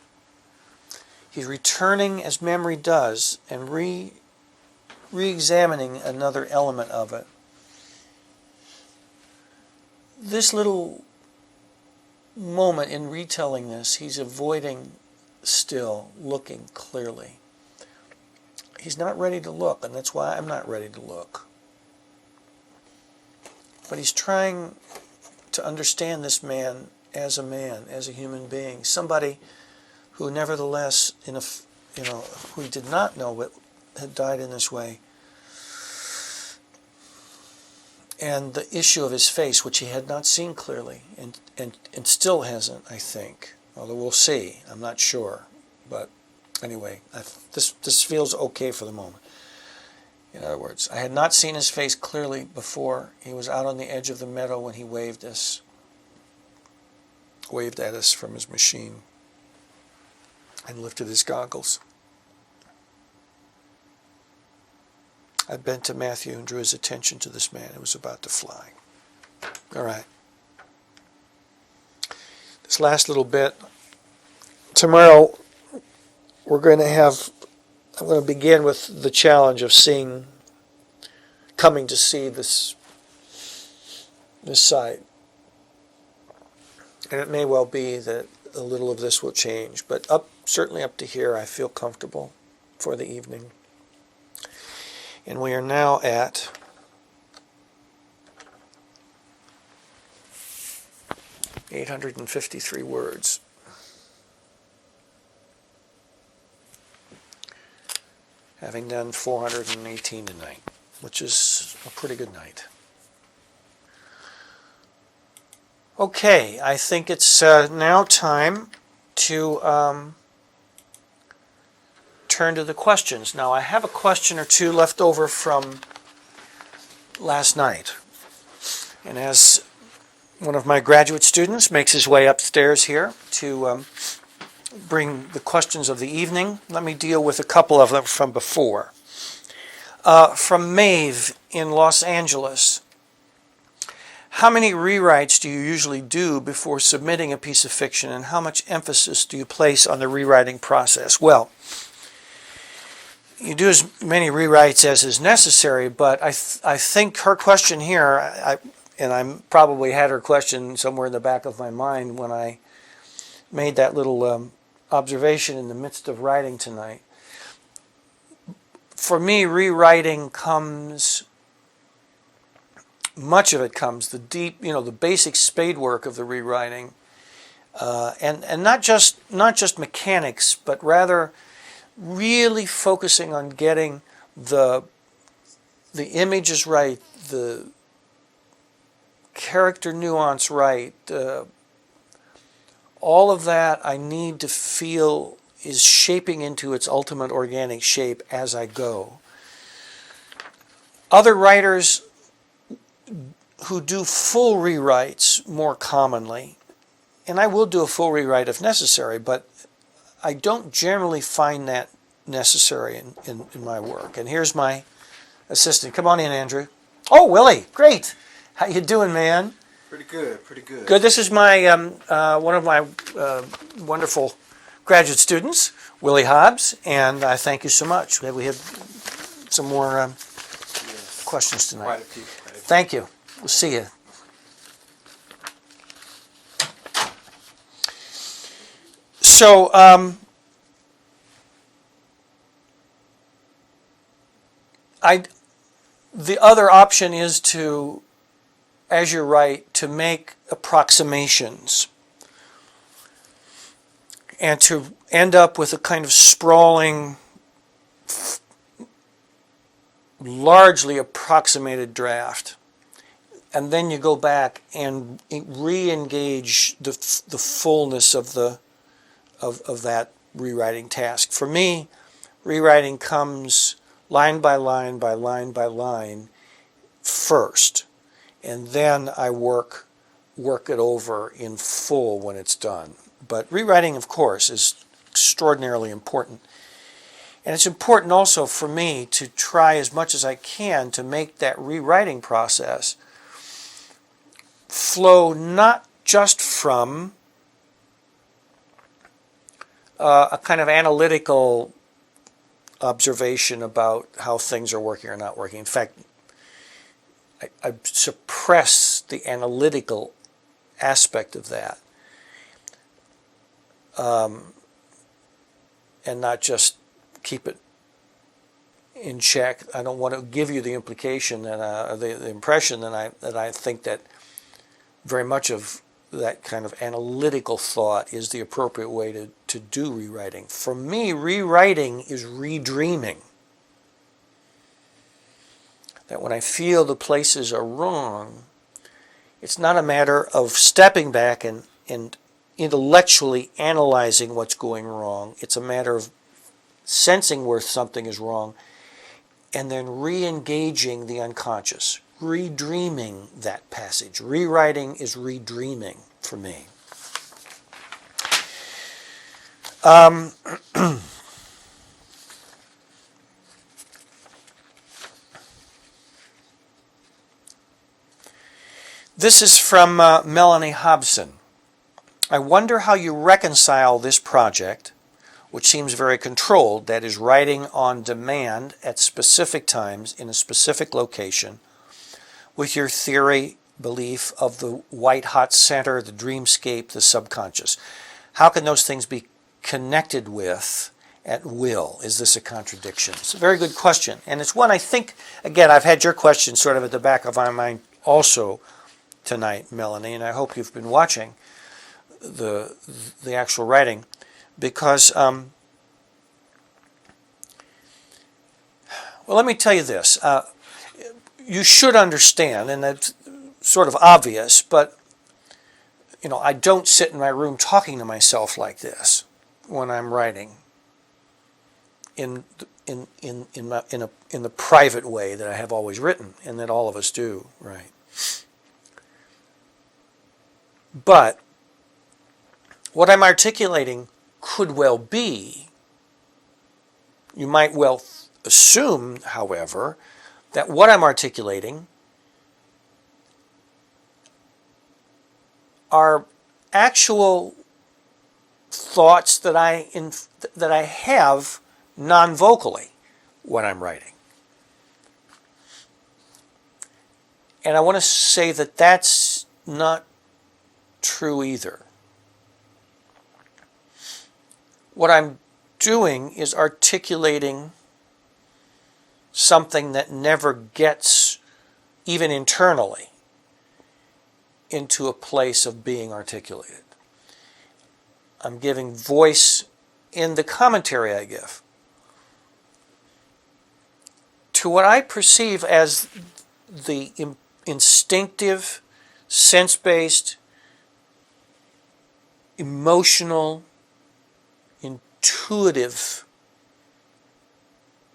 He's returning as memory does and re-examining another element of it. This little moment in retelling this, he's avoiding still looking clearly. He's not ready to look, and that's why I'm not ready to look. But he's trying to understand this man, as a human being, somebody who nevertheless, who he did not know but had died in this way. And the issue of his face, which he had not seen clearly, and still hasn't, I think. Although we'll see, I'm not sure. But anyway, this feels okay for the moment. In other words, I had not seen his face clearly before. He was out on the edge of the meadow when he waved at us from his machine and lifted his goggles. I bent to Matthew and drew his attention to this man who was about to fly. All right. This last little bit. Tomorrow, I'm going to begin with the challenge of coming to see this site. And it may well be that a little of this will change, but certainly up to here, I feel comfortable for the evening. And we are now at (853) words. Having done 418 tonight, which is a pretty good night. Okay, I think it's now time to turn to the questions. Now, I have a question or two left over from last night. And as one of my graduate students makes his way upstairs here to bring the questions of the evening, let me deal with a couple of them from before. From Maeve in Los Angeles. How many rewrites do you usually do before submitting a piece of fiction, and how much emphasis do you place on the rewriting process? Well, you do as many rewrites as is necessary, but I think her question here, and I probably had her question somewhere in the back of my mind when I made that little observation in the midst of writing tonight. For me, rewriting much of it comes, the deep, the basic spade work of the rewriting, and not just mechanics, but rather really focusing on getting the images right, the character nuance right, all of that I need to feel is shaping into its ultimate organic shape as I go. Other writers who do full rewrites more commonly, and I will do a full rewrite if necessary, but I don't generally find that necessary in my work. And here's my assistant. Come on in, Andrew. Oh, Willie, great. How you doing, man? Pretty good, pretty good. Good. This is my one of my wonderful graduate students, Willie Hobbs, and I thank you so much. We have some more Yes. questions tonight. Quite a few. Thank you. We'll see you. So, the other option is to, as you write, to make approximations and to end up with a kind of sprawling, largely approximated draft. And then you go back and re-engage the fullness of that rewriting task. For me, rewriting comes line by line by line by line first, and then I work it over in full when it's done. But rewriting, of course, is extraordinarily important. And it's important also for me to try as much as I can to make that rewriting process flow not just from a kind of analytical observation about how things are working or not working. In fact, I suppress the analytical aspect of that and not just keep it in check. I don't want to give you the implication that the impression that I think that very much of that kind of analytical thought is the appropriate way to do rewriting. For me, rewriting is redreaming. That when I feel the places are wrong, it's not a matter of stepping back and intellectually analyzing what's going wrong. It's a matter of sensing where something is wrong and then re-engaging the unconscious, redreaming that passage. Rewriting is redreaming for me. This is from Melanie Hobson. I wonder how you reconcile this project, which seems very controlled, that is writing on demand at specific times in a specific location, with your theory, belief of the white-hot center, the dreamscape, the subconscious. How can those things be connected with at will? Is this a contradiction? It's a very good question. And it's one I think, again, I've had your question sort of at the back of my mind also tonight, Melanie, and I hope you've been watching the actual writing, because, well, let me tell you this. You should understand, and that's sort of obvious, but, I don't sit in my room talking to myself like this when I'm writing in the private way that I have always written, and that all of us do, right? But what I'm articulating could well be, you might well assume, however, that what I'm articulating are actual thoughts that I have non-vocally when I'm writing. And I want to say that that's not true either. What I'm doing is articulating something that never gets, even internally, into a place of being articulated. I'm giving voice in the commentary I give to what I perceive as the instinctive, sense-based, emotional, intuitive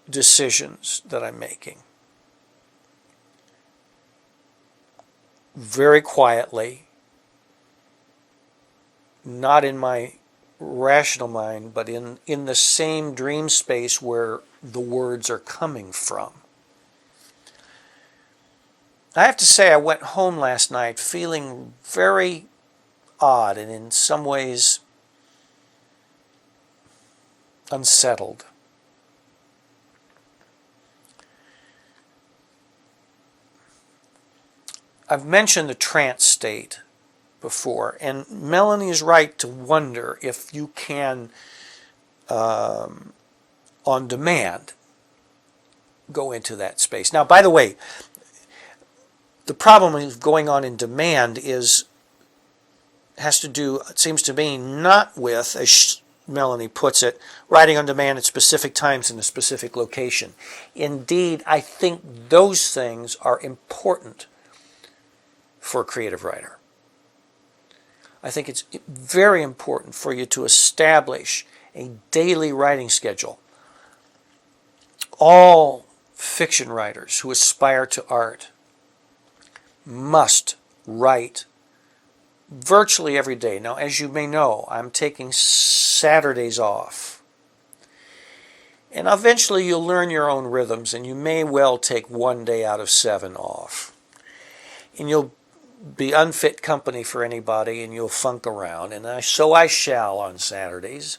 decisions that I'm making. Very quietly, not in my rational mind, but in the same dream space where the words are coming from. I have to say, I went home last night feeling very odd and in some ways unsettled. I've mentioned the trance state before, and Melanie is right to wonder if you can, on demand, go into that space. Now, by the way, the problem with going on in demand has to do, it seems to me, not with, as Melanie puts it, writing on demand at specific times in a specific location. Indeed, I think those things are important for a creative writer. I think it's very important for you to establish a daily writing schedule. All fiction writers who aspire to art must write virtually every day. Now, as you may know, I'm taking Saturdays off. And eventually you'll learn your own rhythms, and you may well take one day out of 7 off. And you'll be unfit company for anybody, and you'll funk around. And so I shall on Saturdays.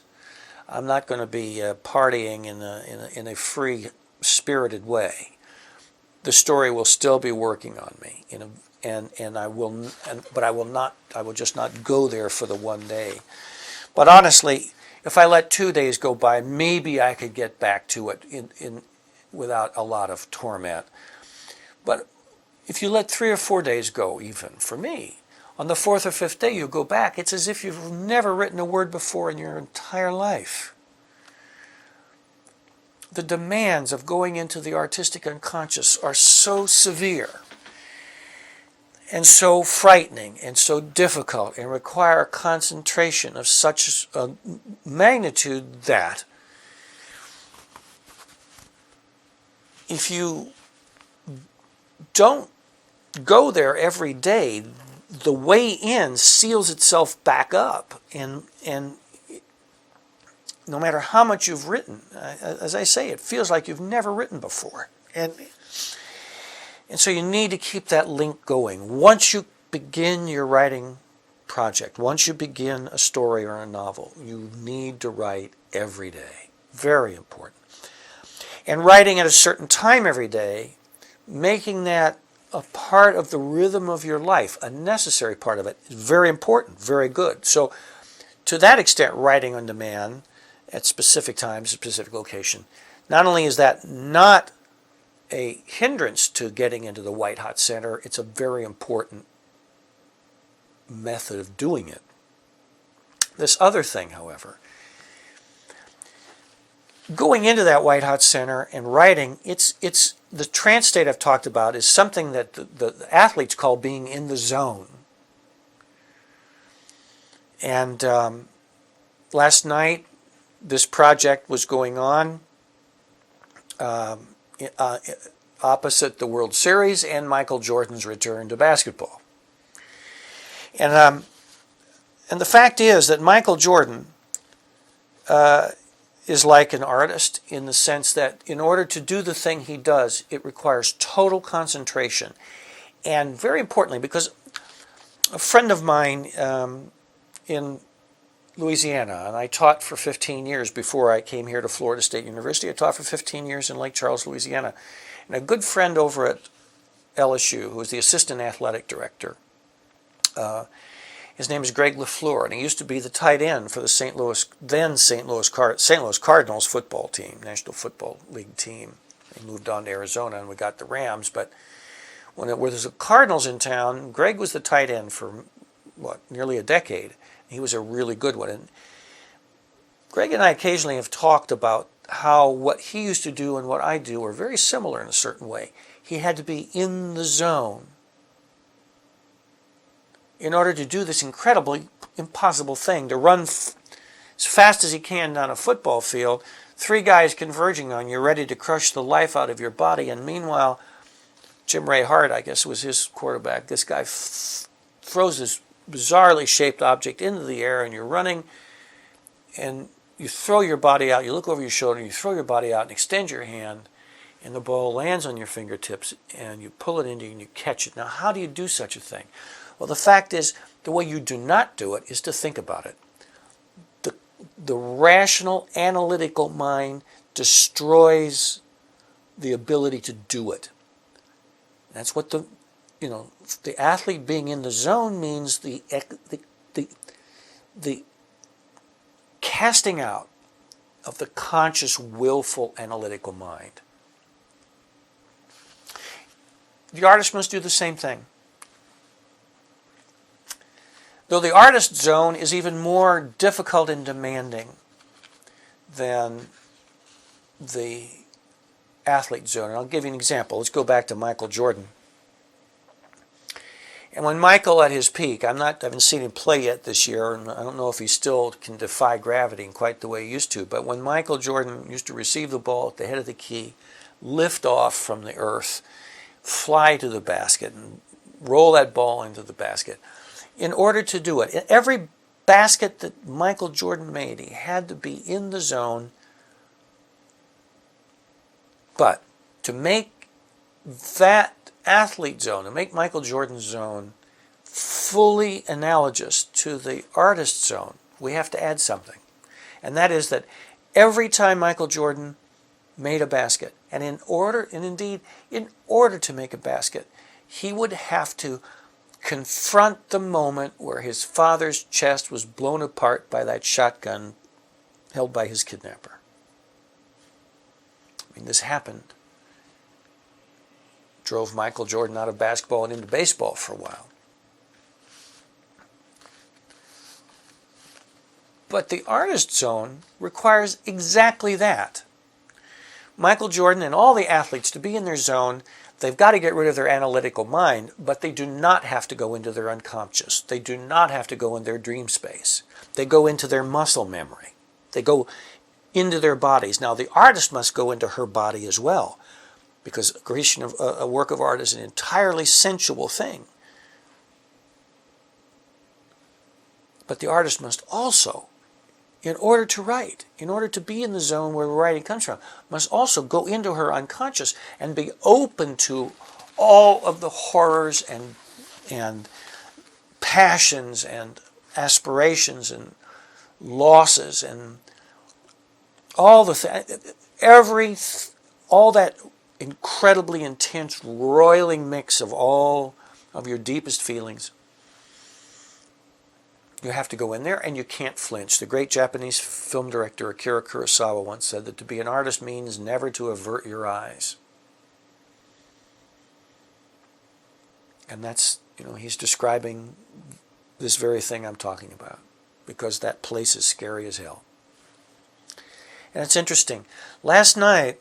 I'm not going to be partying in a free-spirited way. The story will still be working on me, but I will just not go there for the one day. But honestly, if I let 2 days go by, maybe I could get back to it without a lot of torment. But if you let 3 or 4 days go, even for me, on the 4th or 5th day you go back, it's as if you've never written a word before in your entire life. The demands of going into the artistic unconscious are so severe and so frightening and so difficult and require a concentration of such a magnitude that if you don't go there every day, the way in seals itself back up, and no matter how much you've written, as I say, it feels like you've never written before. And so you need to keep that link going. Once you begin your writing project, once you begin a story or a novel, you need to write every day. Very important. And writing at a certain time every day, making that a part of the rhythm of your life, a necessary part of it, is very important, very good. So to that extent, writing on demand at specific times, specific location, not only is that not a hindrance to getting into the white hot center, it's a very important method of doing it. This other thing, however, going into that white hot center and writing, it's the trance state I've talked about is something that the athletes call being in the zone. And last night, this project was going on opposite the World Series and Michael Jordan's return to basketball. And the fact is that Michael Jordan is like an artist in the sense that in order to do the thing he does, it requires total concentration. And very importantly, because a friend of mine in Louisiana, and I taught for 15 years before I came here to Florida State University. I taught for 15 years in Lake Charles, Louisiana. And a good friend over at LSU, who was the assistant athletic director, his name is Greg LaFleur, and he used to be the tight end for the St. Louis Cardinals football team, National Football League team. He moved on to Arizona, and we got the Rams. But when there was the Cardinals in town, Greg was the tight end for, nearly a decade. He was a really good one. And Greg and I occasionally have talked about how what he used to do and what I do are very similar in a certain way. He had to be in the zone in order to do this incredibly impossible thing, to run as fast as he can down a football field, 3 guys converging on you, ready to crush the life out of your body, and meanwhile, Jim Ray Hart, I guess was his quarterback, this guy throws this bizarrely shaped object into the air, and you're running, and you throw your body out, you look over your shoulder, and you throw your body out and extend your hand, and the ball lands on your fingertips, and you pull it into you and you catch it. Now, how do you do such a thing? Well, the fact is, the way you do not do it is to think about it. The rational, analytical mind destroys the ability to do it. That's what the athlete being in the zone means, the casting out of the conscious, willful, analytical mind. The artist must do the same thing. Though the artist zone is even more difficult and demanding than the athlete zone. And I'll give you an example. Let's go back to Michael Jordan. And when Michael at his peak, I haven't seen him play yet this year, and I don't know if he still can defy gravity in quite the way he used to, but when Michael Jordan used to receive the ball at the head of the key, lift off from the earth, fly to the basket, and roll that ball into the basket, in order to do it, every basket that Michael Jordan made, he had to be in the zone. But to make that athlete zone, to make Michael Jordan's zone fully analogous to the artist zone, we have to add something. And that is that every time Michael Jordan made a basket, in order to make a basket, he would have to confront the moment where his father's chest was blown apart by that shotgun held by his kidnapper. I mean, this happened. Drove Michael Jordan out of basketball and into baseball for a while. But the artist zone requires exactly that. Michael Jordan and all the athletes, to be in their zone, they've got to get rid of their analytical mind, but they do not have to go into their unconscious. They do not have to go in their dream space. They go into their muscle memory. They go into their bodies. Now, the artist must go into her body as well, because creation of a work of art is an entirely sensual thing. But the artist must also, in order to write, in order to be in the zone where the writing comes from, must also go into her unconscious and be open to all of the horrors and passions and aspirations and losses and all all that incredibly intense, roiling mix of all of your deepest feelings. You have to go in there, and you can't flinch. The great Japanese film director Akira Kurosawa once said that to be an artist means never to avert your eyes. And that's, he's describing this very thing I'm talking about, because that place is scary as hell. And it's interesting. Last night,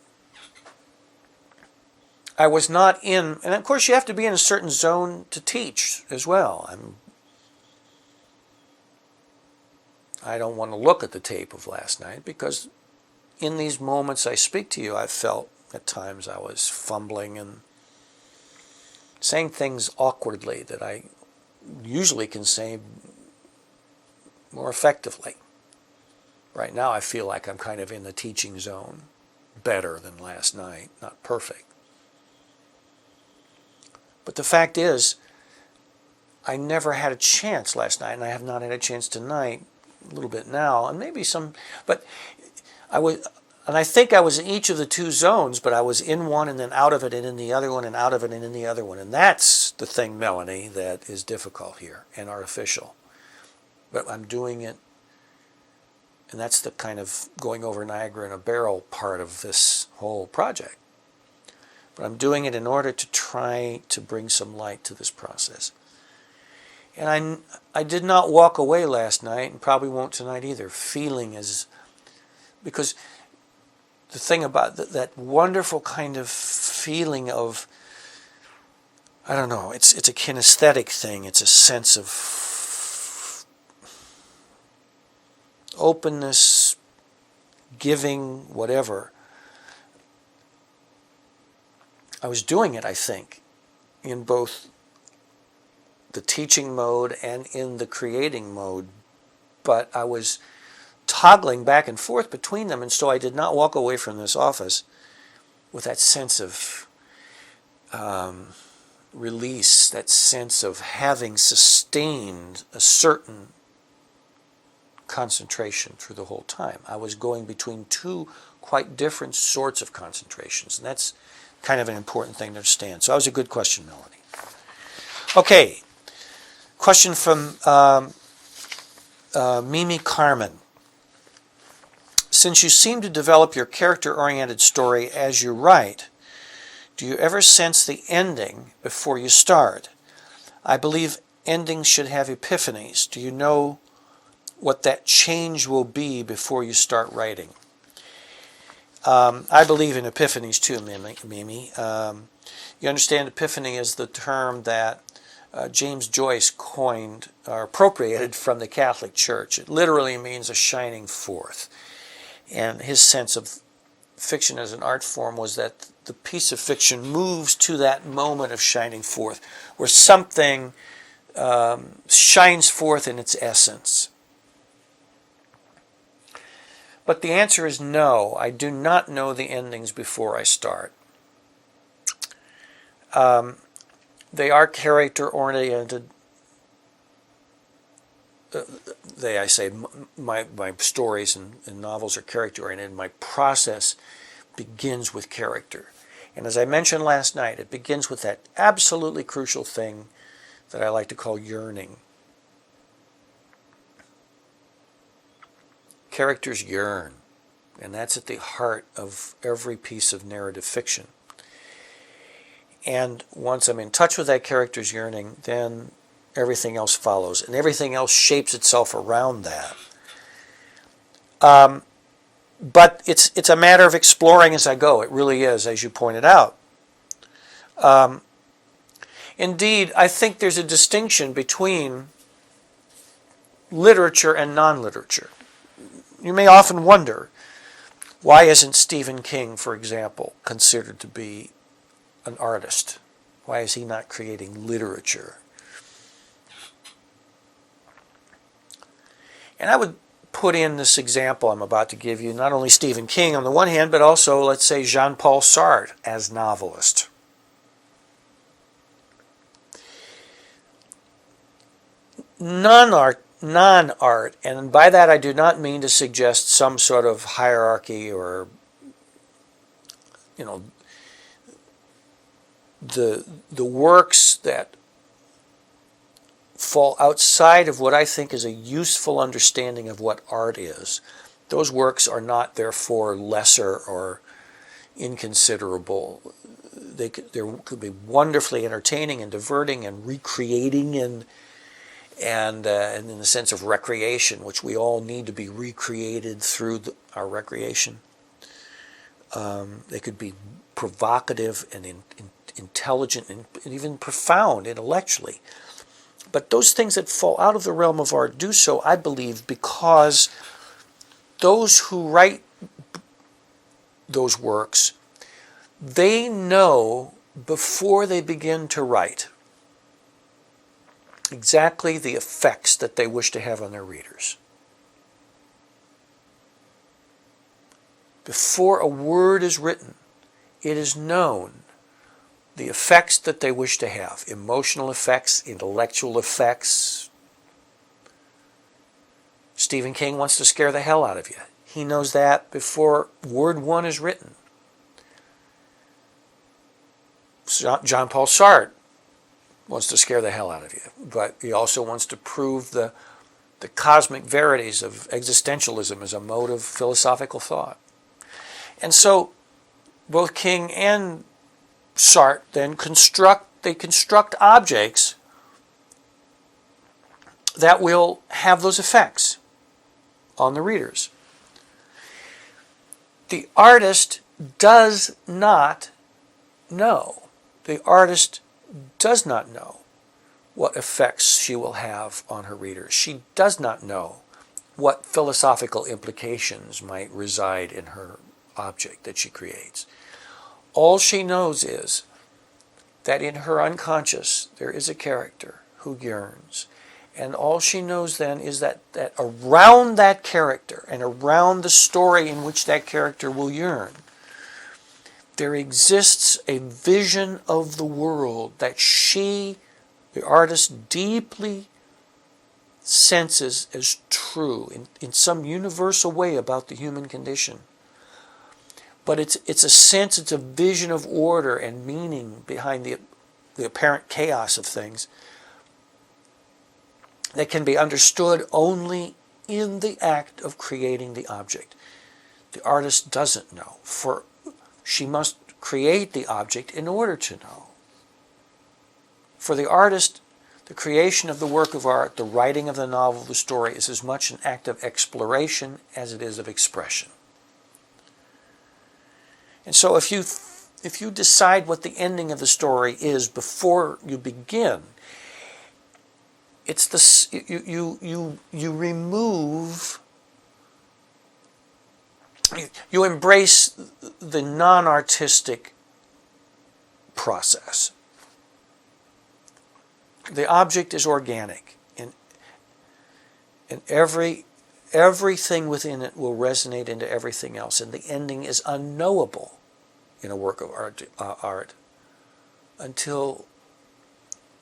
I was not in, and of course you have to be in a certain zone to teach as well. I don't want to look at the tape of last night, because in these moments I speak to you, I felt at times I was fumbling and saying things awkwardly that I usually can say more effectively. Right now I feel like I'm kind of in the teaching zone, better than last night, not perfect. But the fact is, I never had a chance last night, and I have not had a chance tonight, a little bit now, and maybe some, but I think I was in each of the two zones, but I was in one and then out of it and in the other one and out of it and in the other one. And that's the thing, Melanie, that is difficult here and artificial. But I'm doing it, and that's the kind of going over Niagara in a barrel part of this whole project. But I'm doing it in order to try to bring some light to this process. And I did not walk away last night, and probably won't tonight either, feeling because the thing about that wonderful kind of feeling of, I don't know, it's a kinesthetic thing. It's a sense of openness, giving, whatever. I was doing it, I think, in both the teaching mode and in the creating mode, but I was toggling back and forth between them, and so I did not walk away from this office with that sense of release, that sense of having sustained a certain concentration through the whole time. I was going between two quite different sorts of concentrations, and that's kind of an important thing to understand. So that was a good question, Melanie. Okay, question from Mimi Carmen. Since you seem to develop your character-oriented story as you write, do you ever sense the ending before you start? I believe endings should have epiphanies. Do you know what that change will be before you start writing? I believe in epiphanies too, Mimi. You understand epiphany is the term that James Joyce coined or appropriated from the Catholic Church. It literally means a shining forth. And his sense of fiction as an art form was that the piece of fiction moves to that moment of shining forth, where something shines forth in its essence. But the answer is no. I do not know the endings before I start. They are character-oriented. My stories and novels are character-oriented. My process begins with character. And as I mentioned last night, it begins with that absolutely crucial thing that I like to call yearning. Characters yearn, and that's at the heart of every piece of narrative fiction. And once I'm in touch with that character's yearning, then everything else follows, and everything else shapes itself around that. But it's a matter of exploring as I go. It really is, as you pointed out. Indeed, I think there's a distinction between literature and non-literature. You may often wonder, why isn't Stephen King, for example, considered to be an artist? Why is he not creating literature? And I would put in this example I'm about to give you, not only Stephen King on the one hand, but also, let's say, Jean-Paul Sartre as novelist. Non-art, and by that I do not mean to suggest some sort of hierarchy or, the works that fall outside of what I think is a useful understanding of what art is. Those works are not therefore lesser or inconsiderable. They could be wonderfully entertaining and diverting and recreating and in the sense of recreation, which we all need to be recreated through our recreation. They could be provocative and intelligent and even profound intellectually. But those things that fall out of the realm of art do so, I believe, because those who write those works, they know before they begin to write exactly the effects that they wish to have on their readers. Before a word is written, it is known the effects that they wish to have, emotional effects, intellectual effects. Stephen King wants to scare the hell out of you. He knows that before word one is written. Jean-Paul Sartre wants to scare the hell out of you, but he also wants to prove the cosmic verities of existentialism as a mode of philosophical thought. And so both King and Sartre then construct objects that will have those effects on the readers. The artist does not know. The artist does not know what effects she will have on her readers. She does not know what philosophical implications might reside in her object that she creates. All she knows is that in her unconscious there is a character who yearns. And all she knows then is that around that character and around the story in which that character will yearn, there exists a vision of the world that she, the artist, deeply senses as true in some universal way about the human condition. But it's a sense, it's a vision of order and meaning behind the apparent chaos of things that can be understood only in the act of creating the object. The artist doesn't know, for she must create the object in order to know. For the artist, the creation of the work of art, the writing of the novel, the story, is as much an act of exploration as it is of expression. And so if you decide what the ending of the story is before you begin, it's you remove, you embrace the non-artistic process. The object is organic, and everything within it will resonate into everything else, and the ending is unknowable in a work of art until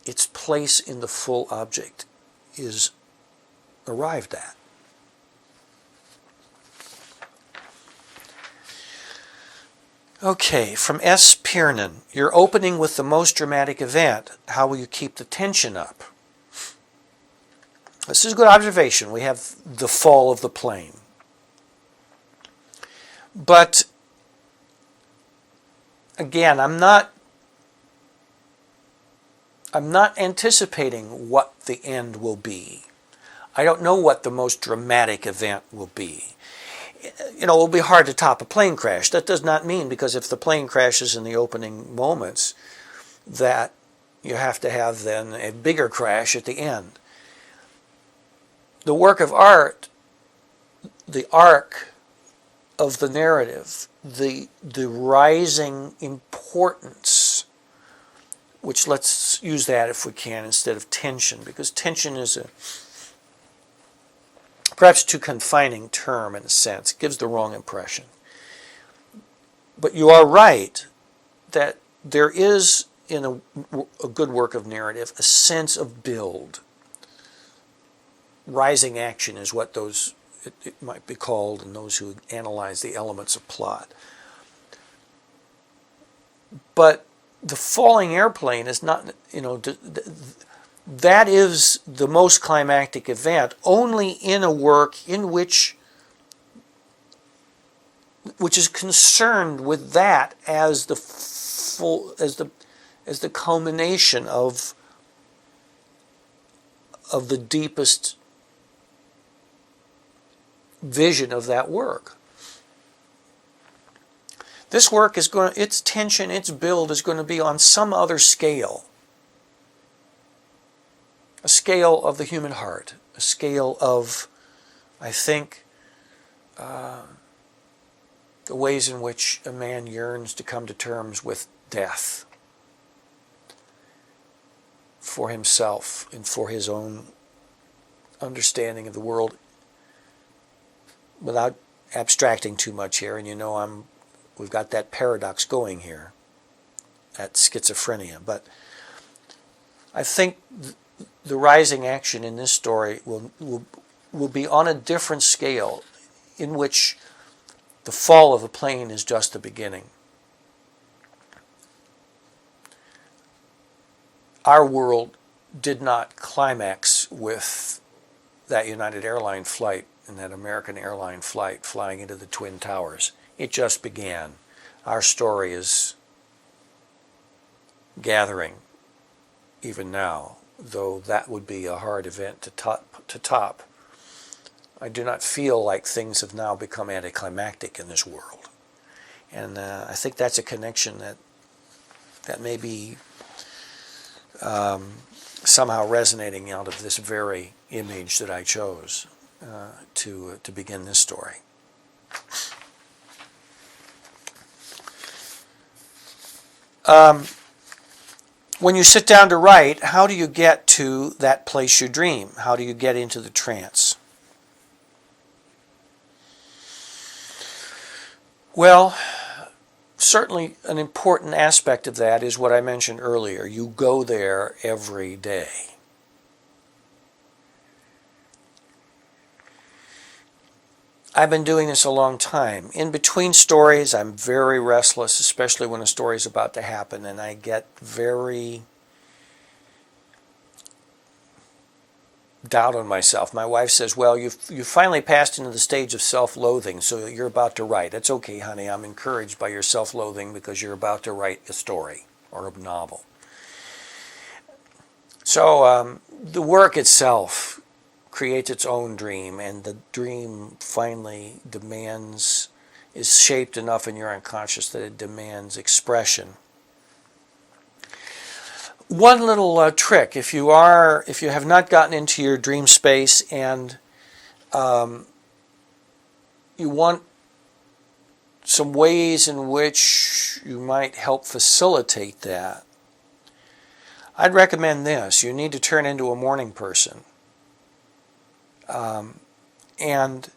its place in the full object is arrived at. Okay, from S. Piernan. You're opening with the most dramatic event. How will you keep the tension up? This is a good observation. We have the fall of the plane. But again, I'm not anticipating what the end will be. I don't know what the most dramatic event will be. It will be hard to top a plane crash. That does not mean, because if the plane crashes in the opening moments, that you have to have then a bigger crash at the end. The work of art, the arc of the narrative, the rising importance, which let's use that if we can instead of tension, because tension is a perhaps too confining term in a sense. It gives the wrong impression. But you are right that there is, in a good work of narrative, a sense of build. Rising action is what it might be called, and those who analyze the elements of plot. But the falling airplane is not, that is the most climactic event only in a work in which is concerned with that as the full, as the culmination of the deepest vision of that work. This work is its tension, its build is going to be on some other scale. A scale of the human heart, a scale of, I think, the ways in which a man yearns to come to terms with death for himself and for his own understanding of the world, without abstracting too much here. And we've got that paradox going here, that schizophrenia. But I think the rising action in this story will be on a different scale, in which the fall of the plane is just the beginning. Our world did not climax with that United Airlines flight and that American airline flight flying into the Twin Towers. It just began. Our story is gathering even now, though that would be a hard event to top. I do not feel like things have now become anticlimactic in this world. And I think that's a connection that may be somehow resonating out of this very image that I chose to begin this story. When you sit down to write, how do you get to that place you dream? How do you get into the trance? Well, certainly an important aspect of that is what I mentioned earlier. You go there every day. I've been doing this a long time. In between stories, I'm very restless, especially when a story is about to happen, and I get very down on myself. My wife says, well, you finally passed into the stage of self-loathing, so you're about to write. That's okay, honey. I'm encouraged by your self-loathing because you're about to write a story or a novel. So the work itself creates its own dream, and the dream finally is shaped enough in your unconscious that it demands expression. One little trick, if you have not gotten into your dream space and you want some ways in which you might help facilitate that, I'd recommend this. You need to turn into a morning person. And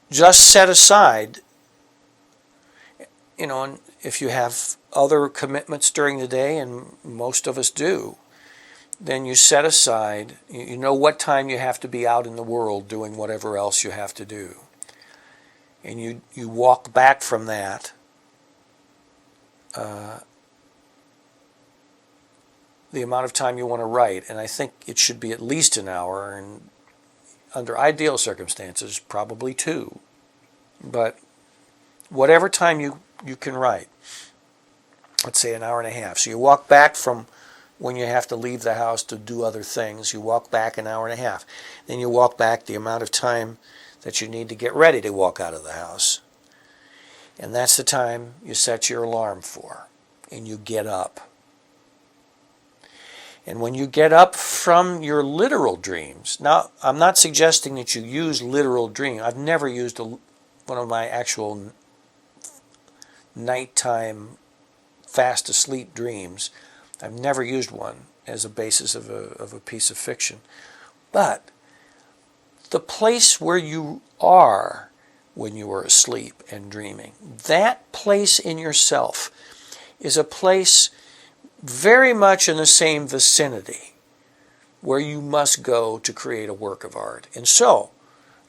just set aside, and if you have other commitments during the day, and most of us do, then you set aside, you know what time you have to be out in the world doing whatever else you have to do. and you walk back from that, the amount of time you want to write, and I think it should be at least an hour, and under ideal circumstances, probably 2. But whatever time you can write, let's say an hour and a half. So you walk back from when you have to leave the house to do other things, you walk back an hour and a half. Then you walk back the amount of time that you need to get ready to walk out of the house. And that's the time you set your alarm for, and you get up. And when you get up from your literal dreams, now I'm not suggesting that you use literal dreams. I've never used one of my actual nighttime fast asleep dreams. I've never used one as a basis of a piece of fiction. But the place where you are when you are asleep and dreaming, that place in yourself is a place very much in the same vicinity where you must go to create a work of art. And so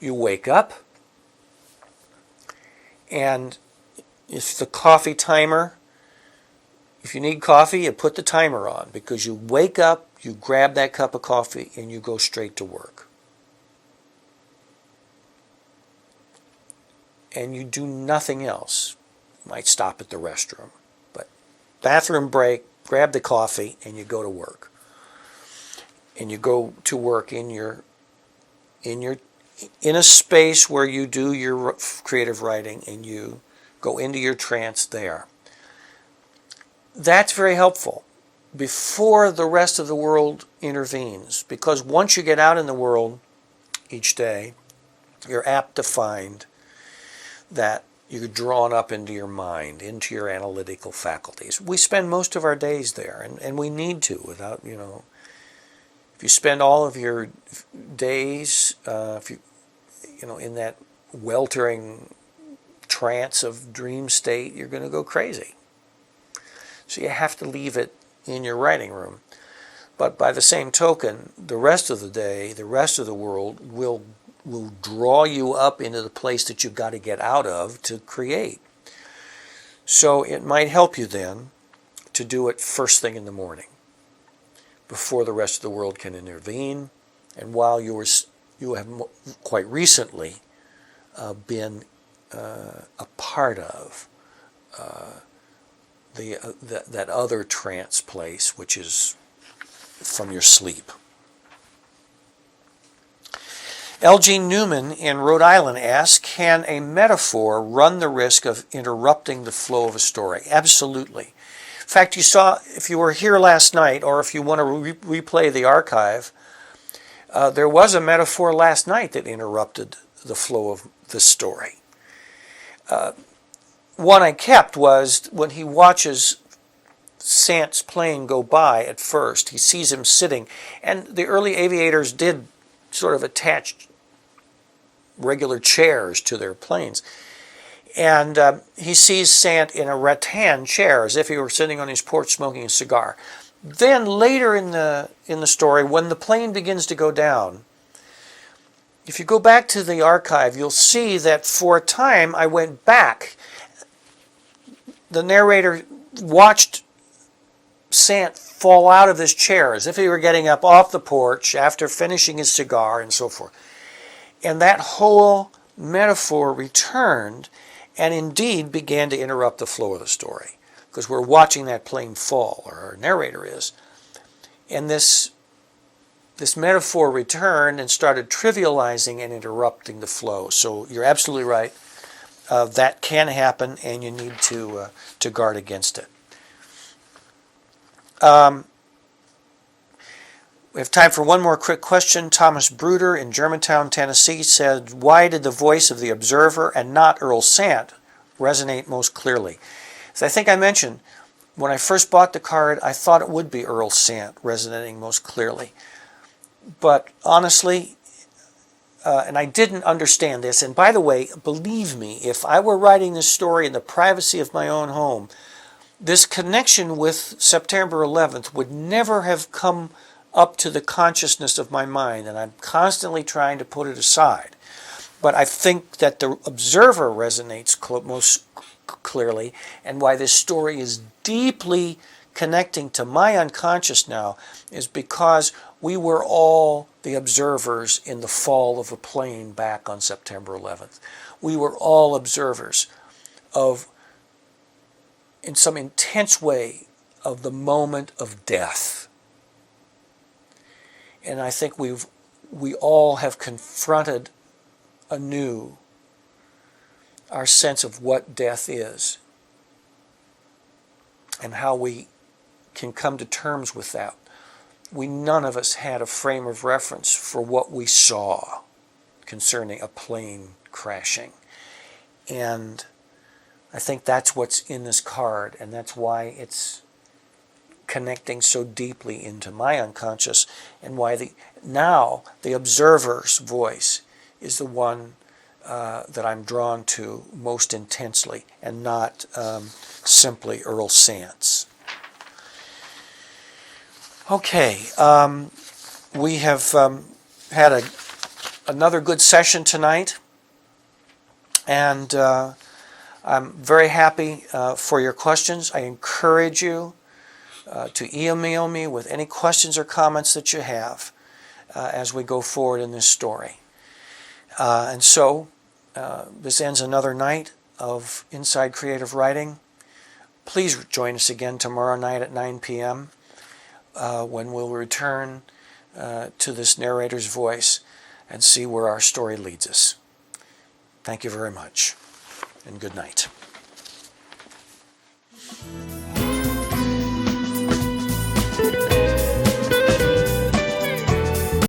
you wake up, and if the coffee timer, if you need coffee, you put the timer on, because you wake up, you grab that cup of coffee, and you go straight to work. And you do nothing else. You might stop at the restroom, but bathroom break, grab the coffee, and you go to work. And you go to work in a space where you do your creative writing, and you go into your trance there. That's very helpful before the rest of the world intervenes, because once you get out in the world each day, you're apt to find that you're drawn up into your mind, into your analytical faculties. We spend most of our days there, and we need to. Without, if you spend all of your days, in that weltering trance of dream state, you're going to go crazy. So you have to leave it in your writing room. But by the same token, the rest of the day, the rest of the world will draw you up into the place that you've got to get out of to create. So it might help you then to do it first thing in the morning, before the rest of the world can intervene, and while you have quite recently been a part of that other trance place, which is from your sleep. L.G. Newman in Rhode Island asks, can a metaphor run the risk of interrupting the flow of a story? Absolutely. In fact, you saw, if you were here last night, or if you want to replay the archive, there was a metaphor last night that interrupted the flow of the story. One I kept was when he watches Sant's plane go by at first. He sees him sitting, and the early aviators did sort of attach regular chairs to their planes. And he sees Sant in a rattan chair, as if he were sitting on his porch smoking a cigar. Then later in the story, when the plane begins to go down, if you go back to the archive, you'll see that for a time I went back. The narrator watched Sant fall out of his chair as if he were getting up off the porch after finishing his cigar and so forth. And that whole metaphor returned and indeed began to interrupt the flow of the story, because we're watching that plane fall, or our narrator is. And this metaphor returned and started trivializing and interrupting the flow. So you're absolutely right. That can happen, and you need to guard against it. We have time for one more quick question. Thomas Bruder in Germantown, Tennessee said, why did the voice of the observer and not Earl Sant resonate most clearly? As I think I mentioned, when I first bought the card, I thought it would be Earl Sant resonating most clearly. But honestly, and I didn't understand this, and by the way, believe me, if I were writing this story in the privacy of my own home, this connection with September 11th would never have come up to the consciousness of my mind, and I'm constantly trying to put it aside. But I think that the observer resonates most clearly, and why this story is deeply connecting to my unconscious now is because we were all the observers in the fall of a plane back on September 11th. We were all observers of, in some intense way, of the moment of death. And I think we all have confronted anew our sense of what death is and how we can come to terms with that. None of us had a frame of reference for what we saw concerning a plane crashing. And I think that's what's in this card, and that's why it's connecting so deeply into my unconscious, and why the observer's voice is the one that I'm drawn to most intensely, and not simply Earl Sants. Okay, we have had another good session tonight, and I'm very happy for your questions. I encourage you to email me with any questions or comments that you have as we go forward in this story. And so, this ends another night of Inside Creative Writing. Please join us again tomorrow night at 9 p.m. When we'll return to this narrator's voice and see where our story leads us. Thank you very much, and good night.